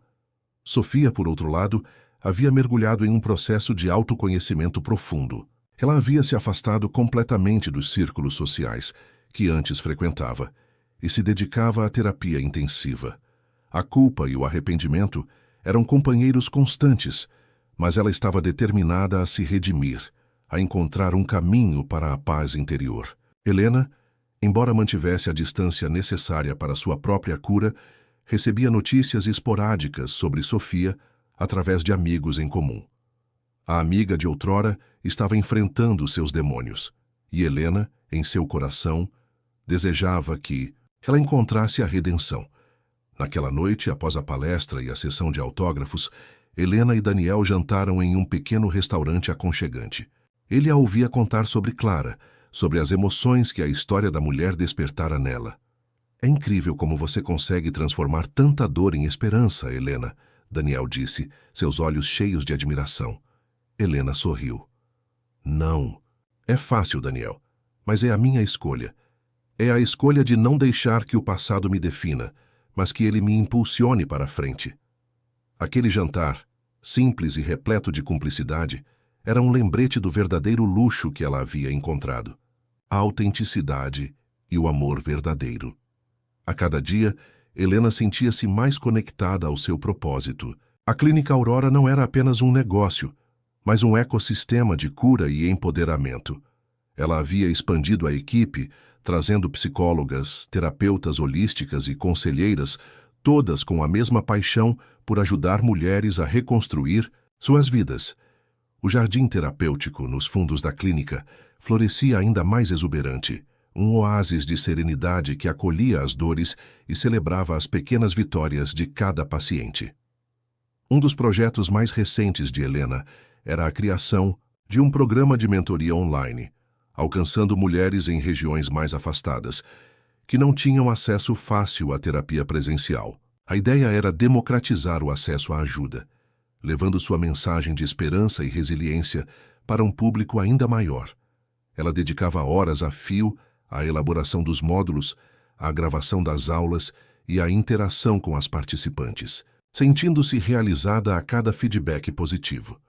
Sofia, por outro lado, havia mergulhado em um processo de autoconhecimento profundo. Ela havia se afastado completamente dos círculos sociais que antes frequentava e se dedicava à terapia intensiva. A culpa e o arrependimento eram companheiros constantes, mas ela estava determinada a se redimir, a encontrar um caminho para a paz interior. Helena, embora mantivesse a distância necessária para sua própria cura, recebia notícias esporádicas sobre Sofia através de amigos em comum. A amiga de outrora estava enfrentando seus demônios, e Helena, em seu coração, desejava que ela encontrasse a redenção. Naquela noite, após a palestra e a sessão de autógrafos, Helena e Daniel jantaram em um pequeno restaurante aconchegante. Ele a ouvia contar sobre Clara, sobre as emoções que a história da mulher despertara nela. É incrível como você consegue transformar tanta dor em esperança, Helena, Daniel disse, seus olhos cheios de admiração. Helena sorriu. Não. É fácil, Daniel, mas é a minha escolha. É a escolha de não deixar que o passado me defina, mas que ele me impulsione para a frente. Aquele jantar, simples e repleto de cumplicidade, era um lembrete do verdadeiro luxo que ela havia encontrado. A autenticidade e o amor verdadeiro. A cada dia, Helena sentia-se mais conectada ao seu propósito. A Clínica Aurora não era apenas um negócio, mas um ecossistema de cura e empoderamento. Ela havia expandido a equipe, trazendo psicólogas, terapeutas holísticas e conselheiras, todas com a mesma paixão por ajudar mulheres a reconstruir suas vidas. O jardim terapêutico nos fundos da clínica florescia ainda mais exuberante, um oásis de serenidade que acolhia as dores e celebrava as pequenas vitórias de cada paciente. Um dos projetos mais recentes de Helena era a criação de um programa de mentoria online, alcançando mulheres em regiões mais afastadas, que não tinham acesso fácil à terapia presencial. A ideia era democratizar o acesso à ajuda, levando sua mensagem de esperança e resiliência para um público ainda maior. Ela dedicava horas a fio à elaboração dos módulos, à gravação das aulas e à interação com as participantes, sentindo-se realizada a cada feedback positivo.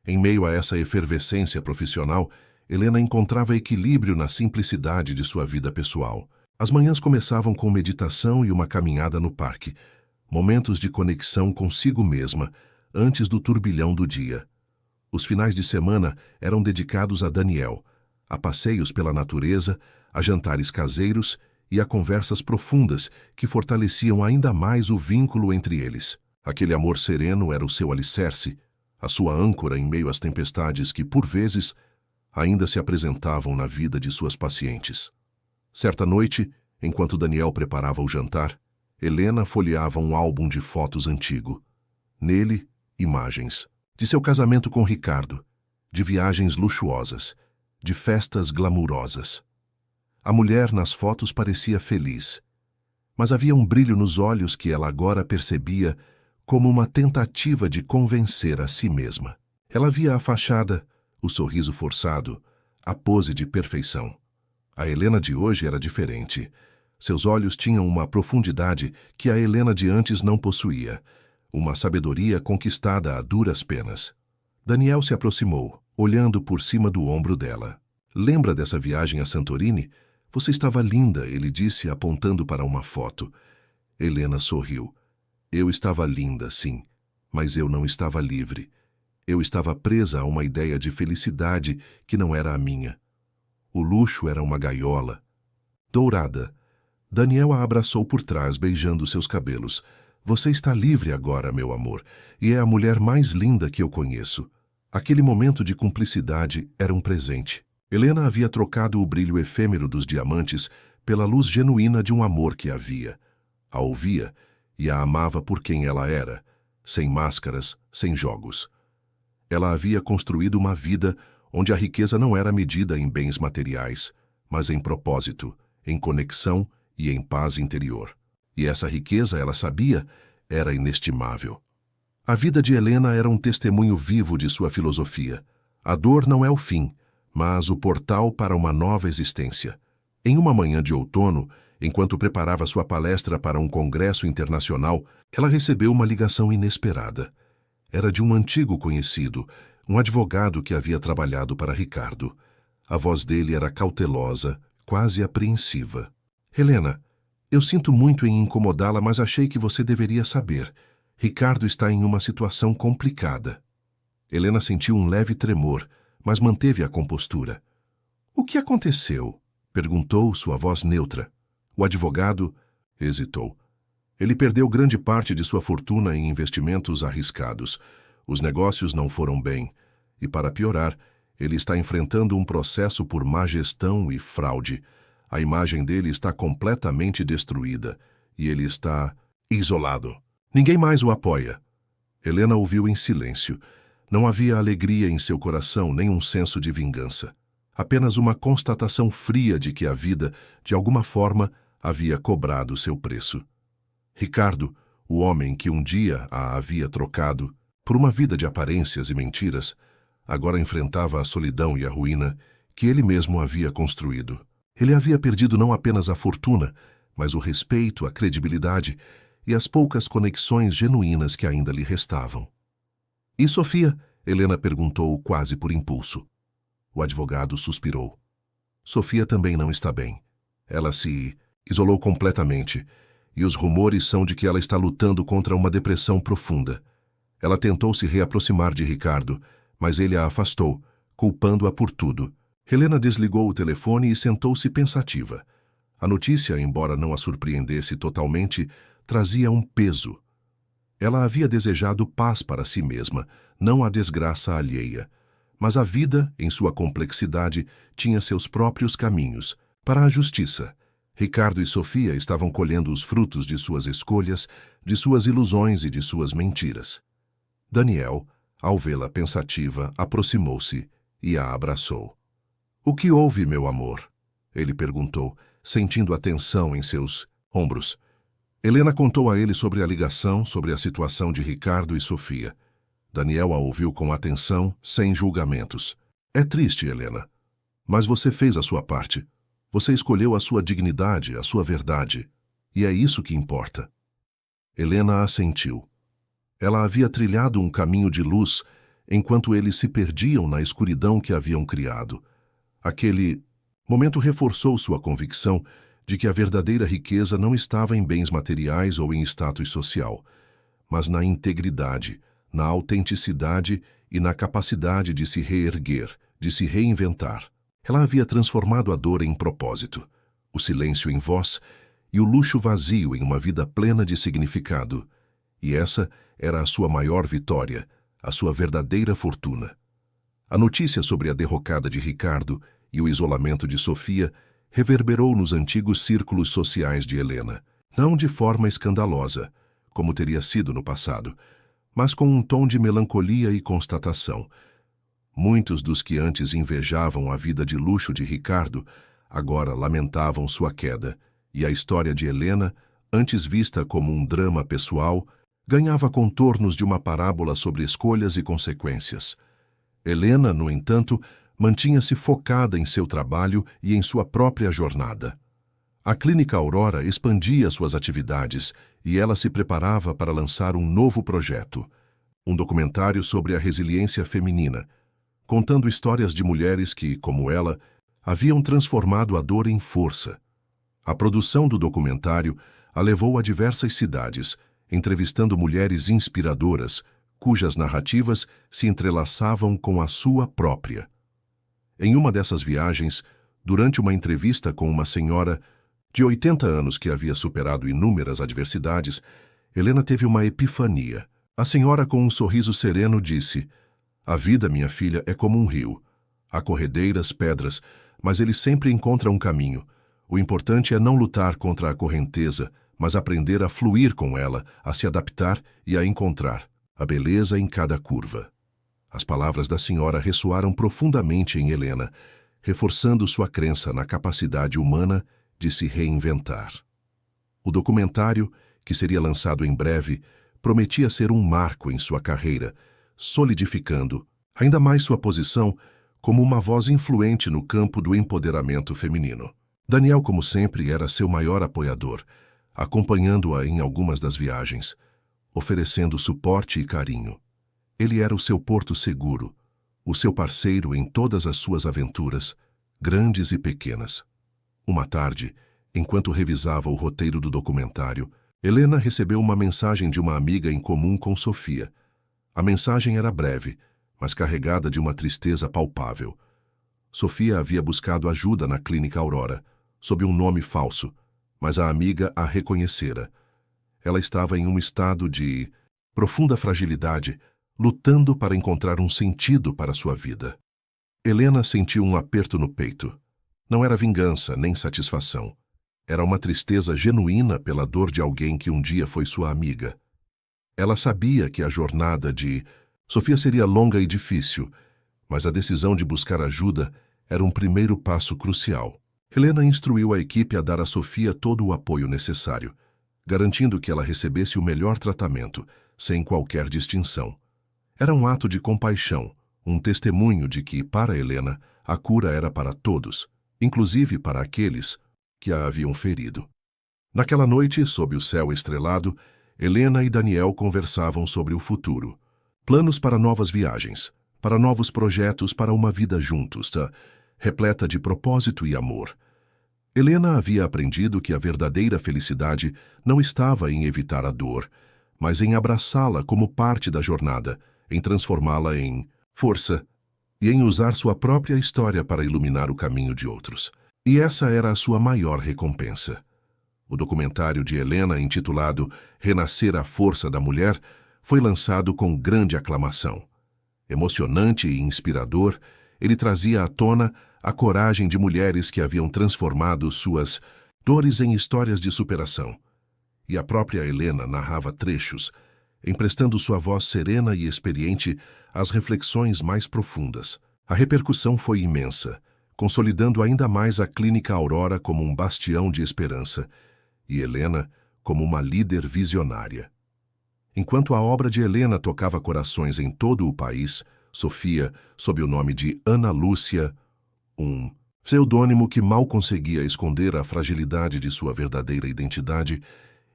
Em meio a essa efervescência profissional, Helena encontrava equilíbrio na simplicidade de sua vida pessoal. As manhãs começavam com meditação e uma caminhada no parque, momentos de conexão consigo mesma, antes do turbilhão do dia. Os finais de semana eram dedicados a Daniel, a passeios pela natureza, a jantares caseiros e a conversas profundas que fortaleciam ainda mais o vínculo entre eles. Aquele amor sereno era o seu alicerce, a sua âncora em meio às tempestades que, por vezes, ainda se apresentavam na vida de suas pacientes. Certa noite, enquanto Daniel preparava o jantar, Helena folheava um álbum de fotos antigo. Nele, imagens de seu casamento com Ricardo, de viagens luxuosas, de festas glamourosas. A mulher nas fotos parecia feliz, mas havia um brilho nos olhos que ela agora percebia como uma tentativa de convencer a si mesma. Ela via a fachada, o sorriso forçado, a pose de perfeição. A Helena de hoje era diferente. Seus olhos tinham uma profundidade que a Helena de antes não possuía, uma sabedoria conquistada a duras penas. Daniel se aproximou, olhando por cima do ombro dela. Lembra dessa viagem a Santorini? Você estava linda, ele disse, apontando para uma foto. Helena sorriu. Eu estava linda, sim, mas eu não estava livre. Eu estava presa a uma ideia de felicidade que não era a minha. O luxo era uma gaiola. Dourada. Daniel a abraçou por trás, beijando seus cabelos. Você está livre agora, meu amor, e é a mulher mais linda que eu conheço. Aquele momento de cumplicidade era um presente. Helena havia trocado o brilho efêmero dos diamantes pela luz genuína de um amor que havia. A ouvia e a amava por quem ela era, sem máscaras, sem jogos. Ela havia construído uma vida onde a riqueza não era medida em bens materiais, mas em propósito, em conexão e em paz interior. E essa riqueza, ela sabia, era inestimável. A vida de Helena era um testemunho vivo de sua filosofia. A dor não é o fim, mas o portal para uma nova existência. Em uma manhã de outono, enquanto preparava sua palestra para um congresso internacional, ela recebeu uma ligação inesperada. Era de um antigo conhecido, um advogado que havia trabalhado para Ricardo. A voz dele era cautelosa, quase apreensiva. Helena, eu sinto muito em incomodá-la, mas achei que você deveria saber. Ricardo está em uma situação complicada. Helena sentiu um leve tremor, mas manteve a compostura. O que aconteceu? Perguntou, sua voz neutra. O advogado hesitou. Ele perdeu grande parte de sua fortuna em investimentos arriscados. Os negócios não foram bem. E, para piorar, ele está enfrentando um processo por má gestão e fraude. A imagem dele está completamente destruída. E ele está isolado. Ninguém mais o apoia. Helena ouviu em silêncio. Não havia alegria em seu coração, nem um senso de vingança. apenas uma constatação fria de que a vida, de alguma forma, havia cobrado seu preço. Ricardo, o homem que um dia a havia trocado por uma vida de aparências e mentiras, agora enfrentava a solidão e a ruína que ele mesmo havia construído. Ele havia perdido não apenas a fortuna, mas o respeito, a credibilidade e as poucas conexões genuínas que ainda lhe restavam. "E Sofia?" Helena perguntou quase por impulso. O advogado suspirou. "Sofia também não está bem. Ela se isolou completamente, e os rumores são de que ela está lutando contra uma depressão profunda. Ela tentou se reaproximar de Ricardo, mas ele a afastou, culpando-a por tudo." Helena desligou o telefone e sentou-se pensativa. A notícia, embora não a surpreendesse totalmente, trazia um peso. Ela havia desejado paz para si mesma, não a desgraça alheia. Mas a vida, em sua complexidade, tinha seus próprios caminhos. Para a justiça, Ricardo e Sofia estavam colhendo os frutos de suas escolhas, de suas ilusões e de suas mentiras. Daniel, ao vê-la pensativa, aproximou-se e a abraçou. "O que houve, meu amor?" ele perguntou, sentindo a tensão em seus ombros. Helena contou a ele sobre a ligação, sobre a situação de Ricardo e Sofia. Daniel a ouviu com atenção, sem julgamentos. "É triste, Helena. Mas você fez a sua parte. Você escolheu a sua dignidade, a sua verdade. E é isso que importa." Helena assentiu. Ela havia trilhado um caminho de luz, enquanto eles se perdiam na escuridão que haviam criado. Aquele momento reforçou sua convicção de que a verdadeira riqueza não estava em bens materiais ou em status social, mas na integridade, na autenticidade e na capacidade de se reerguer, de se reinventar. Ela havia transformado a dor em propósito, o silêncio em voz e o luxo vazio em uma vida plena de significado. E essa era a sua maior vitória, a sua verdadeira fortuna. A notícia sobre a derrocada de Ricardo e o isolamento de Sofia reverberou nos antigos círculos sociais de Helena, não de forma escandalosa, como teria sido no passado, mas com um tom de melancolia e constatação. Muitos dos que antes invejavam a vida de luxo de Ricardo agora lamentavam sua queda, e a história de Helena, antes vista como um drama pessoal, ganhava contornos de uma parábola sobre escolhas e consequências. Helena, no entanto, mantinha-se focada em seu trabalho e em sua própria jornada. A Clínica Aurora expandia suas atividades e ela se preparava para lançar um novo projeto, um documentário sobre a resiliência feminina, contando histórias de mulheres que, como ela, haviam transformado a dor em força. A produção do documentário a levou a diversas cidades, entrevistando mulheres inspiradoras, cujas narrativas se entrelaçavam com a sua própria. Em uma dessas viagens, durante uma entrevista com uma senhora de 80 anos que havia superado inúmeras adversidades, Helena teve uma epifania. A senhora, com um sorriso sereno, disse: "A vida, minha filha, é como um rio. Há corredeiras, pedras, mas ele sempre encontra um caminho. O importante é não lutar contra a correnteza, mas aprender a fluir com ela, a se adaptar e a encontrar a beleza em cada curva." As palavras da senhora ressoaram profundamente em Helena, reforçando sua crença na capacidade humana de se reinventar. O documentário, que seria lançado em breve, prometia ser um marco em sua carreira, solidificando ainda mais sua posição como uma voz influente no campo do empoderamento feminino. Daniel, como sempre, era seu maior apoiador, acompanhando-a em algumas das viagens, oferecendo suporte e carinho. Ele era o seu porto seguro, o seu parceiro em todas as suas aventuras, grandes e pequenas. Uma tarde, enquanto revisava o roteiro do documentário, Helena recebeu uma mensagem de uma amiga em comum com Sofia. A mensagem era breve, mas carregada de uma tristeza palpável. Sofia havia buscado ajuda na Clínica Aurora, sob um nome falso, mas a amiga a reconhecera. Ela estava em um estado de profunda fragilidade, lutando para encontrar um sentido para sua vida. Helena sentiu um aperto no peito. Não era vingança nem satisfação. Era uma tristeza genuína pela dor de alguém que um dia foi sua amiga. Ela sabia que a jornada de Sofia seria longa e difícil, mas a decisão de buscar ajuda era um primeiro passo crucial. Helena instruiu a equipe a dar a Sofia todo o apoio necessário, garantindo que ela recebesse o melhor tratamento, sem qualquer distinção. Era um ato de compaixão, um testemunho de que, para Helena, a cura era para todos, inclusive para aqueles que a haviam ferido. Naquela noite, sob o céu estrelado, Helena e Daniel conversavam sobre o futuro. Planos para novas viagens, para novos projetos, para uma vida juntos, repleta de propósito e amor. Helena havia aprendido que a verdadeira felicidade não estava em evitar a dor, mas em abraçá-la como parte da jornada, em transformá-la em força e em usar sua própria história para iluminar o caminho de outros. E essa era a sua maior recompensa. O documentário de Helena, intitulado Renascer a Força da Mulher, foi lançado com grande aclamação. Emocionante e inspirador, ele trazia à tona a coragem de mulheres que haviam transformado suas dores em histórias de superação. E a própria Helena narrava trechos, emprestando sua voz serena e experiente às reflexões mais profundas. A repercussão foi imensa, consolidando ainda mais a Clínica Aurora como um bastião de esperança e Helena como uma líder visionária. Enquanto a obra de Helena tocava corações em todo o país, Sofia, sob o nome de Ana Lúcia, um pseudônimo que mal conseguia esconder a fragilidade de sua verdadeira identidade,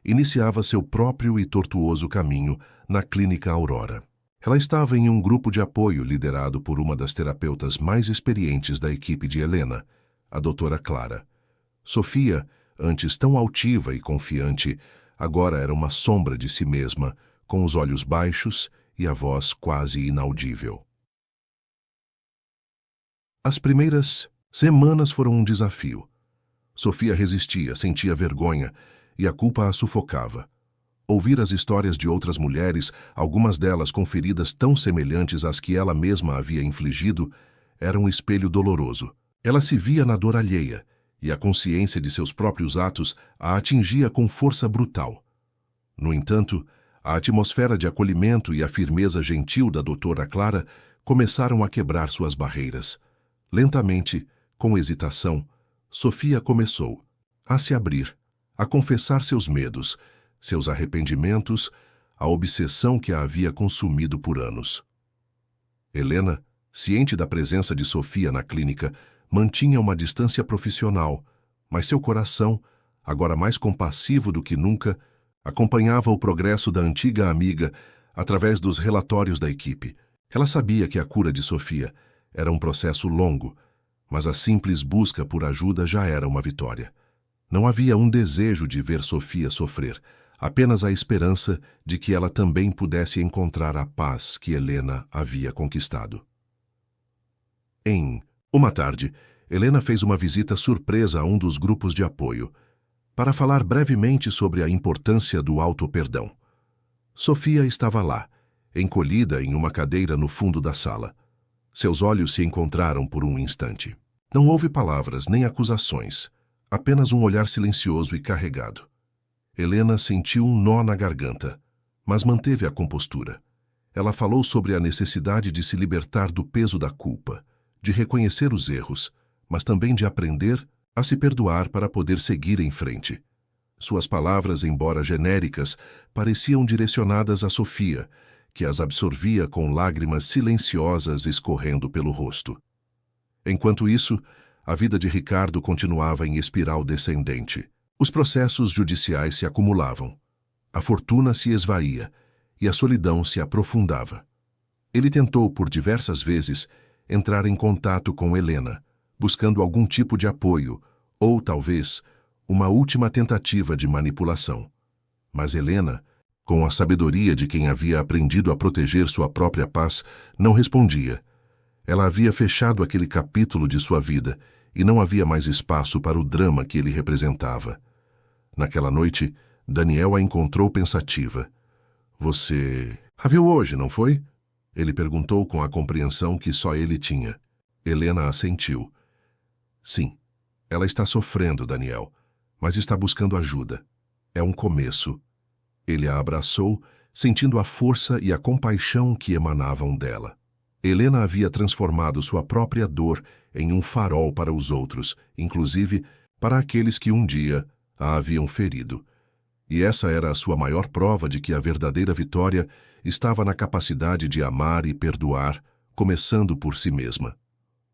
iniciava seu próprio e tortuoso caminho na Clínica Aurora. Ela estava em um grupo de apoio liderado por uma das terapeutas mais experientes da equipe de Helena, a doutora Clara. Sofia, antes tão altiva e confiante, agora era uma sombra de si mesma, com os olhos baixos e a voz quase inaudível. As primeiras semanas foram um desafio. Sofia resistia, sentia vergonha, e a culpa a sufocava. Ouvir as histórias de outras mulheres, algumas delas com feridas tão semelhantes às que ela mesma havia infligido, era um espelho doloroso. Ela se via na dor alheia, e a consciência de seus próprios atos a atingia com força brutal. No entanto, a atmosfera de acolhimento e a firmeza gentil da doutora Clara começaram a quebrar suas barreiras. Lentamente, com hesitação, Sofia começou a se abrir, a confessar seus medos, seus arrependimentos, a obsessão que a havia consumido por anos. Helena, ciente da presença de Sofia na clínica, mantinha uma distância profissional, mas seu coração, agora mais compassivo do que nunca, acompanhava o progresso da antiga amiga através dos relatórios da equipe. Ela sabia que a cura de Sofia era um processo longo, mas a simples busca por ajuda já era uma vitória. Não havia um desejo de ver Sofia sofrer, apenas a esperança de que ela também pudesse encontrar a paz que Helena havia conquistado. Em uma tarde, Helena fez uma visita surpresa a um dos grupos de apoio, para falar brevemente sobre a importância do auto-perdão. Sofia estava lá, encolhida em uma cadeira no fundo da sala. Seus olhos se encontraram por um instante. Não houve palavras nem acusações, apenas um olhar silencioso e carregado. Helena sentiu um nó na garganta, mas manteve a compostura. Ela falou sobre a necessidade de se libertar do peso da culpa, de reconhecer os erros, mas também de aprender a se perdoar para poder seguir em frente. Suas palavras, embora genéricas, pareciam direcionadas a Sofia, que as absorvia com lágrimas silenciosas escorrendo pelo rosto. Enquanto isso, a vida de Ricardo continuava em espiral descendente. Os processos judiciais se acumulavam. A fortuna se esvaía e a solidão se aprofundava. Ele tentou por diversas vezes entrar em contato com Helena, buscando algum tipo de apoio ou, talvez, uma última tentativa de manipulação. Mas Helena, com a sabedoria de quem havia aprendido a proteger sua própria paz, não respondia. Ela havia fechado aquele capítulo de sua vida e não havia mais espaço para o drama que ele representava. Naquela noite, Daniel a encontrou pensativa. Você a viu hoje, não foi? Ele perguntou com a compreensão que só ele tinha. Helena assentiu. Sim, ela está sofrendo, Daniel, mas está buscando ajuda. É um começo. Ele a abraçou, sentindo a força e a compaixão que emanavam dela. Helena havia transformado sua própria dor em um farol para os outros, inclusive para aqueles que um dia a haviam ferido. E essa era a sua maior prova de que a verdadeira vitória estava na capacidade de amar e perdoar, começando por si mesma.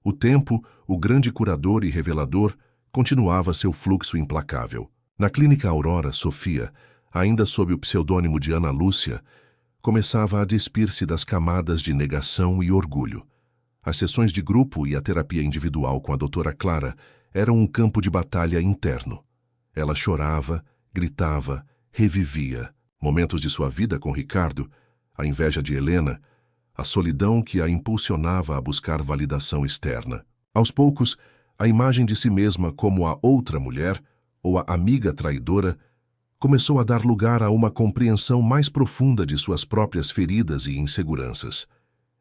O tempo, o grande curador e revelador, continuava seu fluxo implacável. Na clínica Aurora, Sofia, ainda sob o pseudônimo de Ana Lúcia, começava a despir-se das camadas de negação e orgulho. As sessões de grupo e a terapia individual com a doutora Clara eram um campo de batalha interno. Ela chorava, gritava, revivia momentos de sua vida com Ricardo, a inveja de Helena, a solidão que a impulsionava a buscar validação externa. Aos poucos, a imagem de si mesma como a outra mulher, ou a amiga traidora, começou a dar lugar a uma compreensão mais profunda de suas próprias feridas e inseguranças.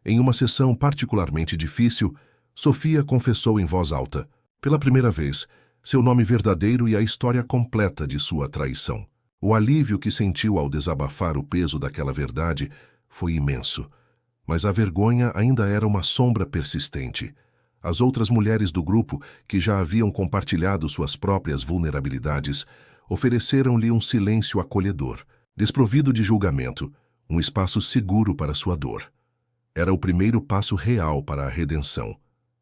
Em uma sessão particularmente difícil, Sofia confessou em voz alta, pela primeira vez, seu nome verdadeiro e a história completa de sua traição. O alívio que sentiu ao desabafar o peso daquela verdade foi imenso, mas a vergonha ainda era uma sombra persistente. As outras mulheres do grupo, que já haviam compartilhado suas próprias vulnerabilidades, ofereceram-lhe um silêncio acolhedor, desprovido de julgamento, um espaço seguro para sua dor. Era o primeiro passo real para a redenção.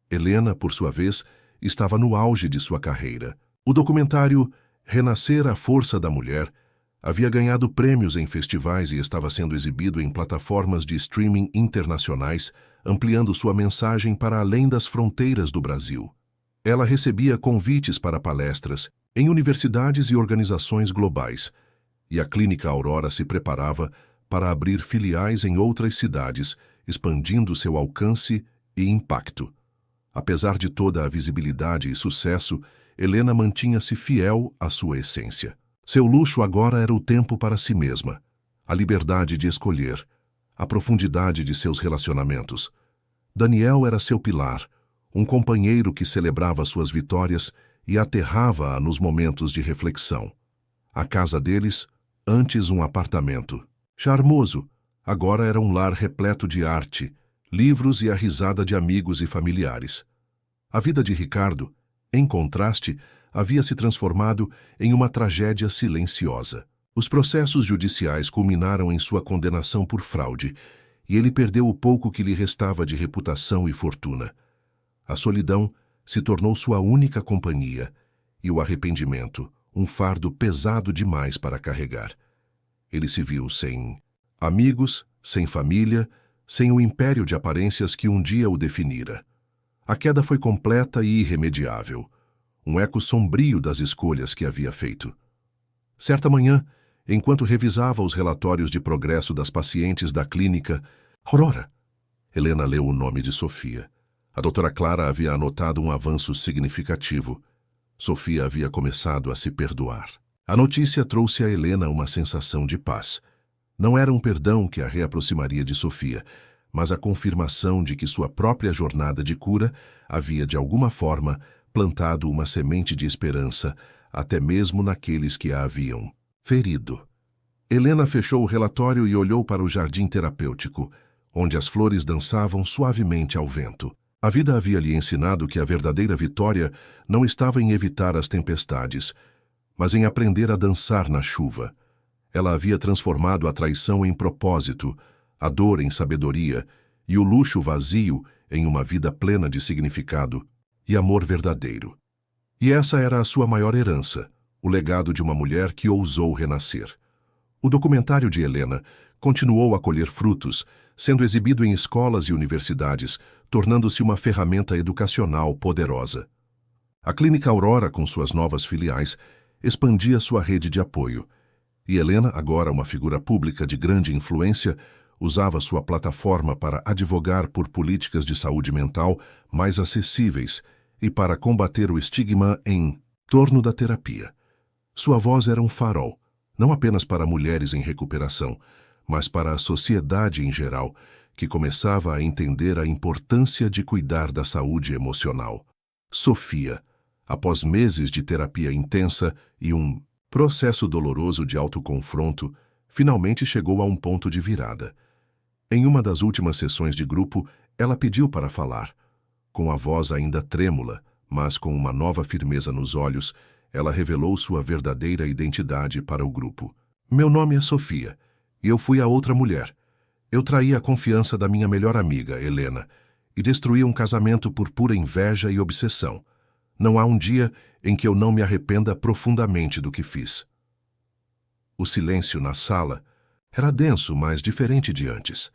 Helena, por sua vez, estava no auge de sua carreira. O documentário Renascer a Força da Mulher havia ganhado prêmios em festivais e estava sendo exibido em plataformas de streaming internacionais, ampliando sua mensagem para além das fronteiras do Brasil. Ela recebia convites para palestras em universidades e organizações globais, e a Clínica Aurora se preparava para abrir filiais em outras cidades, expandindo seu alcance e impacto. Apesar de toda a visibilidade e sucesso, Helena mantinha-se fiel à sua essência. Seu luxo agora era o tempo para si mesma, a liberdade de escolher, a profundidade de seus relacionamentos. Daniel era seu pilar, um companheiro que celebrava suas vitórias e aterrava-a nos momentos de reflexão. A casa deles, antes um apartamento. Charmoso, agora era um lar repleto de arte, livros e a risada de amigos e familiares. A vida de Ricardo, em contraste, havia se transformado em uma tragédia silenciosa. Os processos judiciais culminaram em sua condenação por fraude, e ele perdeu o pouco que lhe restava de reputação e fortuna. A solidão se tornou sua única companhia, e o arrependimento, um fardo pesado demais para carregar. Ele se viu sem amigos, sem família, sem o império de aparências que um dia o definira. A queda foi completa e irremediável, um eco sombrio das escolhas que havia feito. Certa manhã, enquanto revisava os relatórios de progresso das pacientes da clínica Aurora, Helena leu o nome de Sofia. A doutora Clara havia anotado um avanço significativo. Sofia havia começado a se perdoar. A notícia trouxe a Helena uma sensação de paz. Não era um perdão que a reaproximaria de Sofia, mas a confirmação de que sua própria jornada de cura havia, de alguma forma, plantado uma semente de esperança, até mesmo naqueles que a haviam ferido. Helena fechou o relatório e olhou para o jardim terapêutico, onde as flores dançavam suavemente ao vento. A vida havia lhe ensinado que a verdadeira vitória não estava em evitar as tempestades, mas em aprender a dançar na chuva. Ela havia transformado a traição em propósito, a dor em sabedoria e o luxo vazio em uma vida plena de significado e amor verdadeiro. E essa era a sua maior herança, o legado de uma mulher que ousou renascer. O documentário de Helena continuou a colher frutos, sendo exibido em escolas e universidades, tornando-se uma ferramenta educacional poderosa. A Clínica Aurora, com suas novas filiais, expandia sua rede de apoio, e Helena, agora uma figura pública de grande influência, usava sua plataforma para advogar por políticas de saúde mental mais acessíveis e para combater o estigma em torno da terapia. Sua voz era um farol, não apenas para mulheres em recuperação, mas para a sociedade em geral, que começava a entender a importância de cuidar da saúde emocional. Sofia, após meses de terapia intensa e um processo doloroso de autoconfronto, finalmente chegou a um ponto de virada. Em uma das últimas sessões de grupo, Ela pediu para falar. Com a voz ainda trêmula, mas com uma nova firmeza nos olhos, ela revelou sua verdadeira identidade para o grupo. Meu nome é Sofia, e eu fui a outra mulher. Eu traí a confiança da minha melhor amiga, Helena, e destruí um casamento por pura inveja e obsessão. Não há um dia em que eu não me arrependa profundamente do que fiz. O silêncio na sala era denso, mas diferente de antes.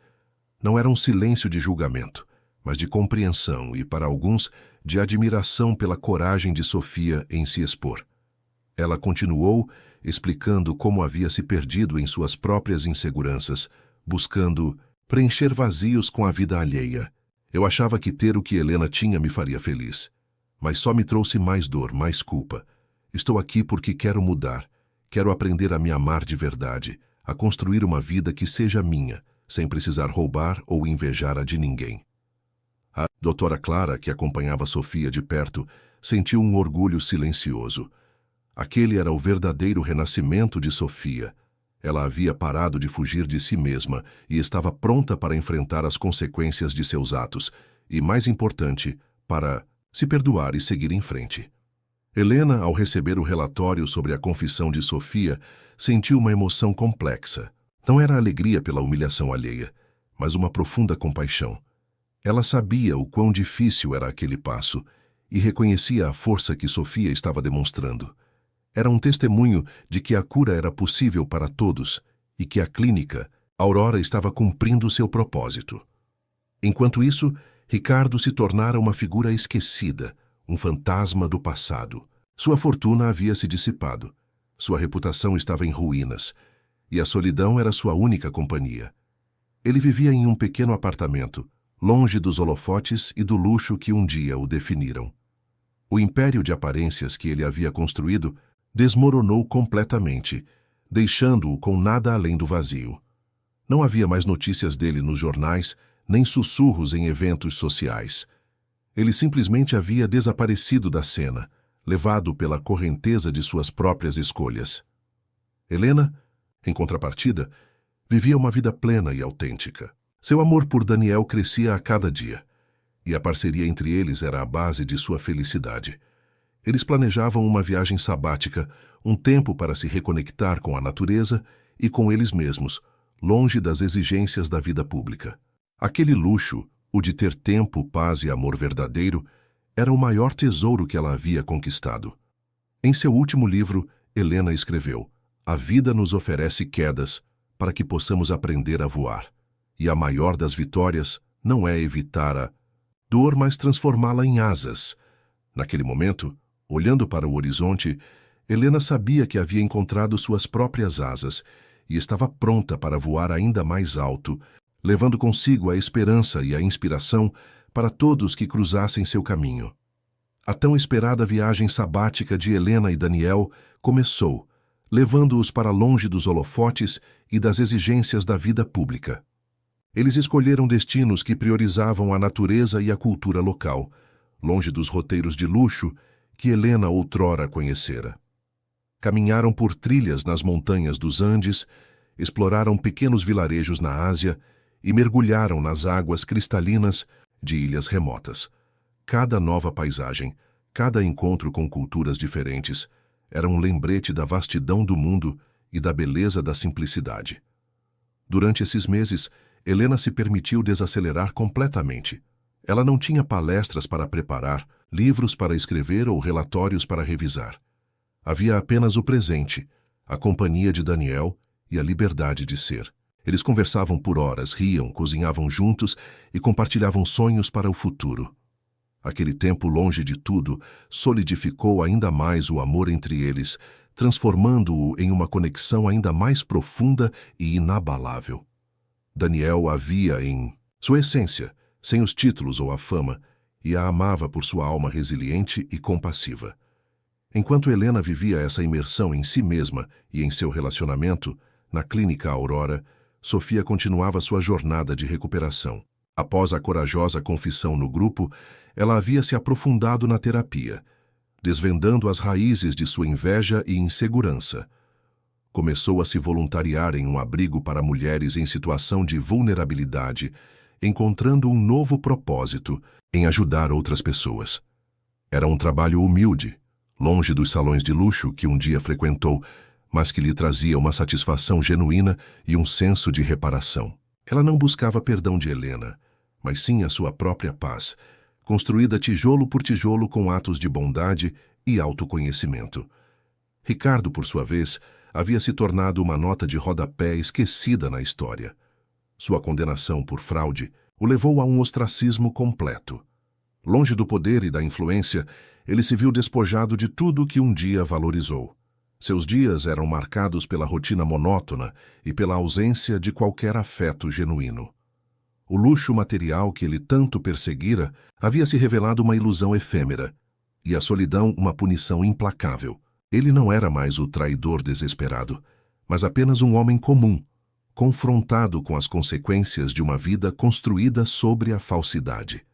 Não era um silêncio de julgamento, mas de compreensão e, para alguns, de admiração pela coragem de Sofia em se expor. Ela continuou, explicando como havia se perdido em suas próprias inseguranças, buscando preencher vazios com a vida alheia. Eu achava que ter o que Helena tinha me faria feliz, mas só me trouxe mais dor, mais culpa. Estou aqui porque quero mudar, quero aprender a me amar de verdade, a construir uma vida que seja minha, sem precisar roubar ou invejar a de ninguém. A doutora Clara, que acompanhava Sofia de perto, sentiu um orgulho silencioso. Aquele era o verdadeiro renascimento de Sofia. Ela havia parado de fugir de si mesma e estava pronta para enfrentar as consequências de seus atos e, mais importante, para se perdoar e seguir em frente. Helena, ao receber o relatório sobre a confissão de Sofia, sentiu uma emoção complexa. Não era alegria pela humilhação alheia, mas uma profunda compaixão. Ela sabia o quão difícil era aquele passo e reconhecia a força que Sofia estava demonstrando. Era um testemunho de que a cura era possível para todos e que a clínica, Aurora, estava cumprindo seu propósito. Enquanto isso, Ricardo se tornara uma figura esquecida, um fantasma do passado. Sua fortuna havia se dissipado, sua reputação estava em ruínas, e a solidão era sua única companhia. Ele vivia em um pequeno apartamento, longe dos holofotes e do luxo que um dia o definiram. O império de aparências que ele havia construído desmoronou completamente, deixando-o com nada além do vazio. Não havia mais notícias dele nos jornais, nem sussurros em eventos sociais. Ele simplesmente havia desaparecido da cena, levado pela correnteza de suas próprias escolhas. Helena, em contrapartida, vivia uma vida plena e autêntica. Seu amor por Daniel crescia a cada dia, e a parceria entre eles era a base de sua felicidade. Eles planejavam uma viagem sabática, um tempo para se reconectar com a natureza e com eles mesmos, longe das exigências da vida pública. Aquele luxo, o de ter tempo, paz e amor verdadeiro, era o maior tesouro que ela havia conquistado. Em seu último livro, Helena escreveu: "A vida nos oferece quedas para que possamos aprender a voar. E a maior das vitórias não é evitar a dor, mas transformá-la em asas." Naquele momento, olhando para o horizonte, Helena sabia que havia encontrado suas próprias asas e estava pronta para voar ainda mais alto, levando consigo a esperança e a inspiração para todos que cruzassem seu caminho. A tão esperada viagem sabática de Helena e Daniel começou, levando-os para longe dos holofotes e das exigências da vida pública. Eles escolheram destinos que priorizavam a natureza e a cultura local, longe dos roteiros de luxo que Helena outrora conhecera. Caminharam por trilhas nas montanhas dos Andes, exploraram pequenos vilarejos na Ásia e mergulharam nas águas cristalinas de ilhas remotas. Cada nova paisagem, cada encontro com culturas diferentes, era um lembrete da vastidão do mundo e da beleza da simplicidade. Durante esses meses, Helena se permitiu desacelerar completamente. Ela não tinha palestras para preparar, livros para escrever ou relatórios para revisar. Havia apenas o presente, a companhia de Daniel e a liberdade de ser. Eles conversavam por horas, riam, cozinhavam juntos e compartilhavam sonhos para o futuro. Aquele tempo longe de tudo solidificou ainda mais o amor entre eles, transformando-o em uma conexão ainda mais profunda e inabalável. Daniel a via em sua essência, sem os títulos ou a fama, e a amava por sua alma resiliente e compassiva. Enquanto Helena vivia essa imersão em si mesma e em seu relacionamento, na clínica Aurora, Sofia continuava sua jornada de recuperação. Após a corajosa confissão no grupo, ela havia se aprofundado na terapia, desvendando as raízes de sua inveja e insegurança. Começou a se voluntariar em um abrigo para mulheres em situação de vulnerabilidade, encontrando um novo propósito em ajudar outras pessoas. Era um trabalho humilde, longe dos salões de luxo que um dia frequentou, mas que lhe trazia uma satisfação genuína e um senso de reparação. Ela não buscava perdão de Helena, mas sim a sua própria paz, construída tijolo por tijolo com atos de bondade e autoconhecimento. Ricardo, por sua vez, havia se tornado uma nota de rodapé esquecida na história. Sua condenação por fraude o levou a um ostracismo completo. Longe do poder e da influência, ele se viu despojado de tudo que um dia valorizou. Seus dias eram marcados pela rotina monótona e pela ausência de qualquer afeto genuíno. O luxo material que ele tanto perseguira havia se revelado uma ilusão efêmera, e a solidão uma punição implacável. Ele não era mais o traidor desesperado, mas apenas um homem comum, confrontado com as consequências de uma vida construída sobre a falsidade.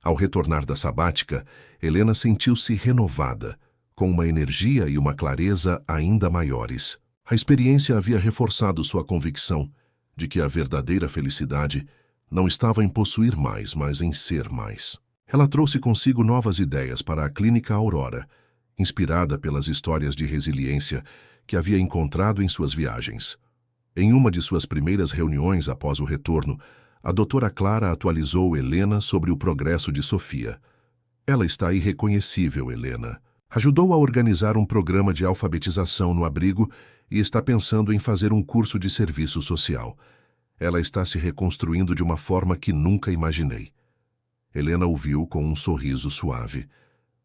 Ao retornar da sabática, Helena sentiu-se renovada, com uma energia e uma clareza ainda maiores. A experiência havia reforçado sua convicção de que a verdadeira felicidade não estava em possuir mais, mas em ser mais. Ela trouxe consigo novas ideias para a Clínica Aurora, inspirada pelas histórias de resiliência que havia encontrado em suas viagens. Em uma de suas primeiras reuniões após o retorno, a doutora Clara atualizou Helena sobre o progresso de Sofia. Ela está irreconhecível, Helena. Ajudou a organizar um programa de alfabetização no abrigo e está pensando em fazer um curso de serviço social. Ela está se reconstruindo de uma forma que nunca imaginei. Helena ouviu com um sorriso suave.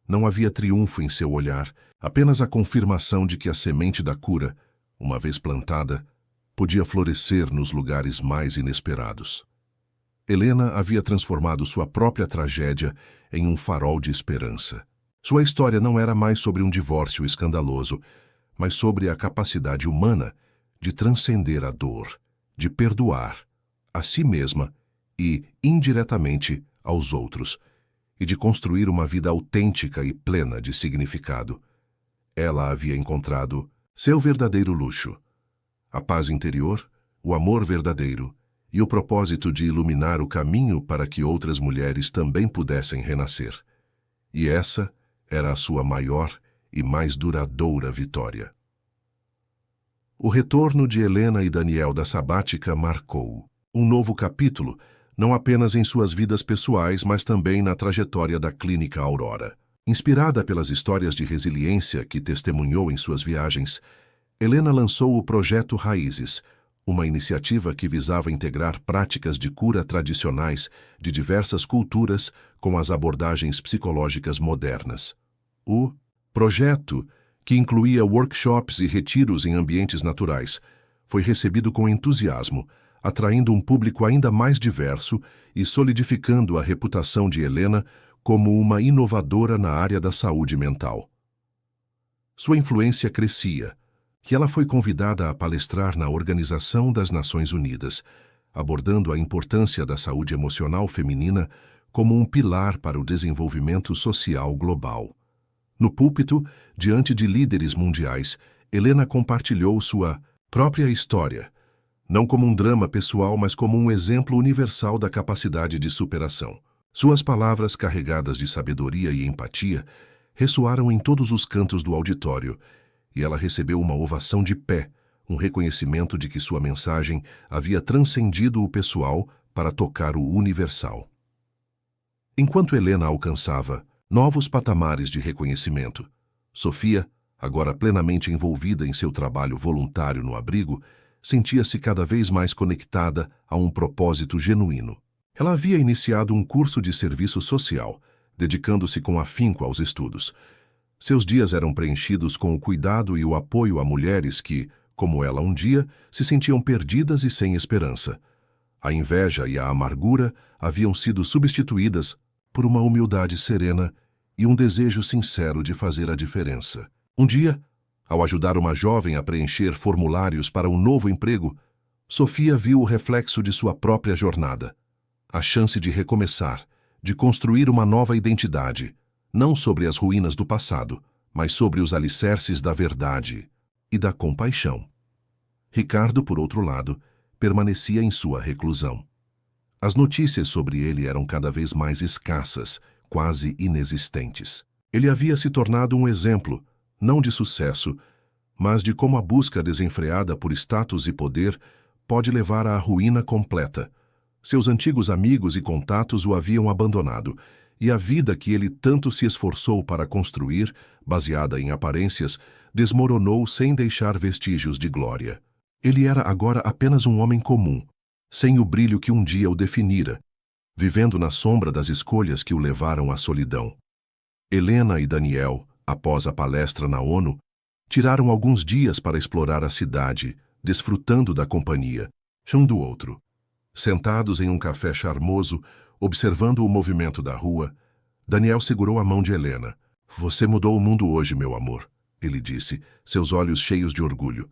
Não havia triunfo em seu olhar, apenas a confirmação de que a semente da cura, uma vez plantada, podia florescer nos lugares mais inesperados. Helena havia transformado sua própria tragédia em um farol de esperança. Sua história não era mais sobre um divórcio escandaloso, mas sobre a capacidade humana de transcender a dor, de perdoar a si mesma e, indiretamente, aos outros, e de construir uma vida autêntica e plena de significado. Ela havia encontrado seu verdadeiro luxo, a paz interior, o amor verdadeiro e o propósito de iluminar o caminho para que outras mulheres também pudessem renascer. E essa era a sua maior e mais duradoura vitória. O retorno de Helena e Daniel da sabática marcou um novo capítulo, não apenas em suas vidas pessoais, mas também na trajetória da Clínica Aurora. Inspirada pelas histórias de resiliência que testemunhou em suas viagens, Helena lançou o Projeto Raízes, uma iniciativa que visava integrar práticas de cura tradicionais de diversas culturas com as abordagens psicológicas modernas. O projeto, que incluía workshops e retiros em ambientes naturais, foi recebido com entusiasmo, atraindo um público ainda mais diverso e solidificando a reputação de Helena como uma inovadora na área da saúde mental. Sua influência crescia, e ela foi convidada a palestrar na Organização das Nações Unidas, abordando a importância da saúde emocional feminina como um pilar para o desenvolvimento social global. No púlpito, diante de líderes mundiais, Helena compartilhou sua própria história, não como um drama pessoal, mas como um exemplo universal da capacidade de superação. Suas palavras, carregadas de sabedoria e empatia, ressoaram em todos os cantos do auditório, e ela recebeu uma ovação de pé, um reconhecimento de que sua mensagem havia transcendido o pessoal para tocar o universal. Enquanto Helena alcançava novos patamares de reconhecimento, Sofia, agora plenamente envolvida em seu trabalho voluntário no abrigo, sentia-se cada vez mais conectada a um propósito genuíno. Ela havia iniciado um curso de serviço social, dedicando-se com afinco aos estudos. Seus dias eram preenchidos com o cuidado e o apoio a mulheres que, como ela um dia, se sentiam perdidas e sem esperança. A inveja e a amargura haviam sido substituídas por uma humildade serena e um desejo sincero de fazer a diferença. Um dia, ao ajudar uma jovem a preencher formulários para um novo emprego, Sofia viu o reflexo de sua própria jornada. A chance de recomeçar, de construir uma nova identidade, não sobre as ruínas do passado, mas sobre os alicerces da verdade e da compaixão. Ricardo, por outro lado, permanecia em sua reclusão. As notícias sobre ele eram cada vez mais escassas, quase inexistentes. Ele havia se tornado um exemplo, não de sucesso, mas de como a busca desenfreada por status e poder pode levar à ruína completa. Seus antigos amigos e contatos o haviam abandonado, e a vida que ele tanto se esforçou para construir, baseada em aparências, desmoronou sem deixar vestígios de glória. Ele era agora apenas um homem comum, sem o brilho que um dia o definira, vivendo na sombra das escolhas que o levaram à solidão. Helena e Daniel, após a palestra na ONU, tiraram alguns dias para explorar a cidade, desfrutando da companhia, um do outro. Sentados em um café charmoso, observando o movimento da rua, Daniel segurou a mão de Helena. "Você mudou o mundo hoje, meu amor", ele disse, seus olhos cheios de orgulho.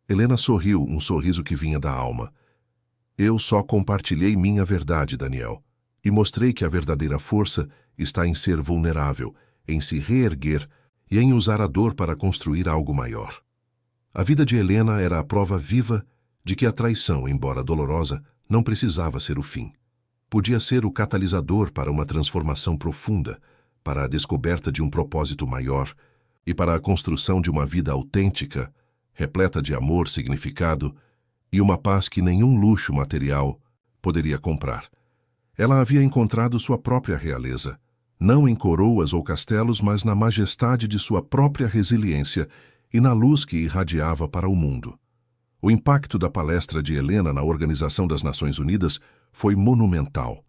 Helena sorriu, um sorriso que vinha da alma. "Eu só compartilhei minha verdade, Daniel, e mostrei que a verdadeira força está em ser vulnerável, em se reerguer e em usar a dor para construir algo maior." A vida de Helena era a prova viva de que a traição, embora dolorosa, não precisava ser o fim. Podia ser o catalisador para uma transformação profunda, para a descoberta de um propósito maior e para a construção de uma vida autêntica, repleta de amor, significado e uma paz que nenhum luxo material poderia comprar. Ela havia encontrado sua própria realeza, não em coroas ou castelos, mas na majestade de sua própria resiliência e na luz que irradiava para o mundo. O impacto da palestra de Helena na Organização das Nações Unidas foi monumental.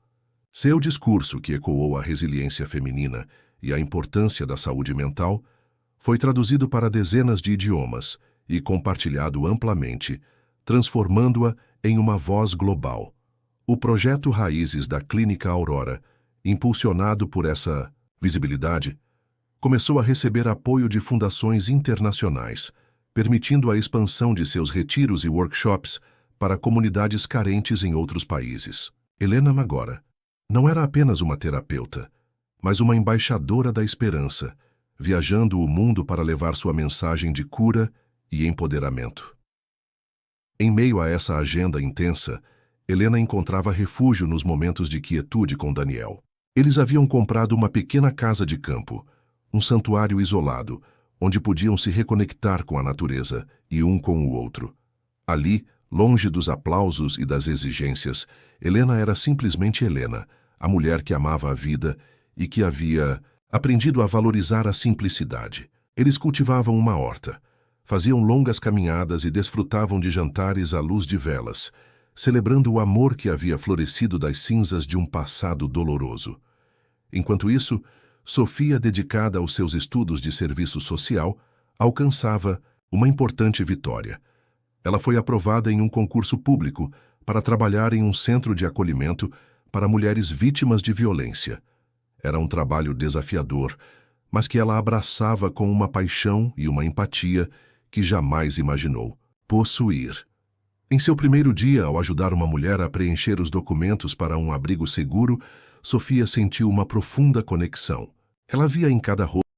Seu discurso, que ecoou a resiliência feminina e a importância da saúde mental, foi traduzido para dezenas de idiomas e compartilhado amplamente, transformando-a em uma voz global. O projeto Raízes da Clínica Aurora, impulsionado por essa visibilidade, começou a receber apoio de fundações internacionais, permitindo a expansão de seus retiros e workshops para comunidades carentes em outros países. Helena Magora não era apenas uma terapeuta, mas uma embaixadora da esperança, viajando o mundo para levar sua mensagem de cura e empoderamento. Em meio a essa agenda intensa, Helena encontrava refúgio nos momentos de quietude com Daniel. Eles haviam comprado uma pequena casa de campo, um santuário isolado, onde podiam se reconectar com a natureza e um com o outro. Ali, longe dos aplausos e das exigências, Helena era simplesmente Helena, a mulher que amava a vida e que havia aprendido a valorizar a simplicidade. Eles cultivavam uma horta, faziam longas caminhadas e desfrutavam de jantares à luz de velas, celebrando o amor que havia florescido das cinzas de um passado doloroso. Enquanto isso, Sofia, dedicada aos seus estudos de serviço social, alcançava uma importante vitória. Ela foi aprovada em um concurso público para trabalhar em um centro de acolhimento para mulheres vítimas de violência. Era um trabalho desafiador, mas que ela abraçava com uma paixão e uma empatia que jamais imaginou possuir. Em seu primeiro dia, ao ajudar uma mulher a preencher os documentos para um abrigo seguro, Sofia sentiu uma profunda conexão. Ela via em cada rosto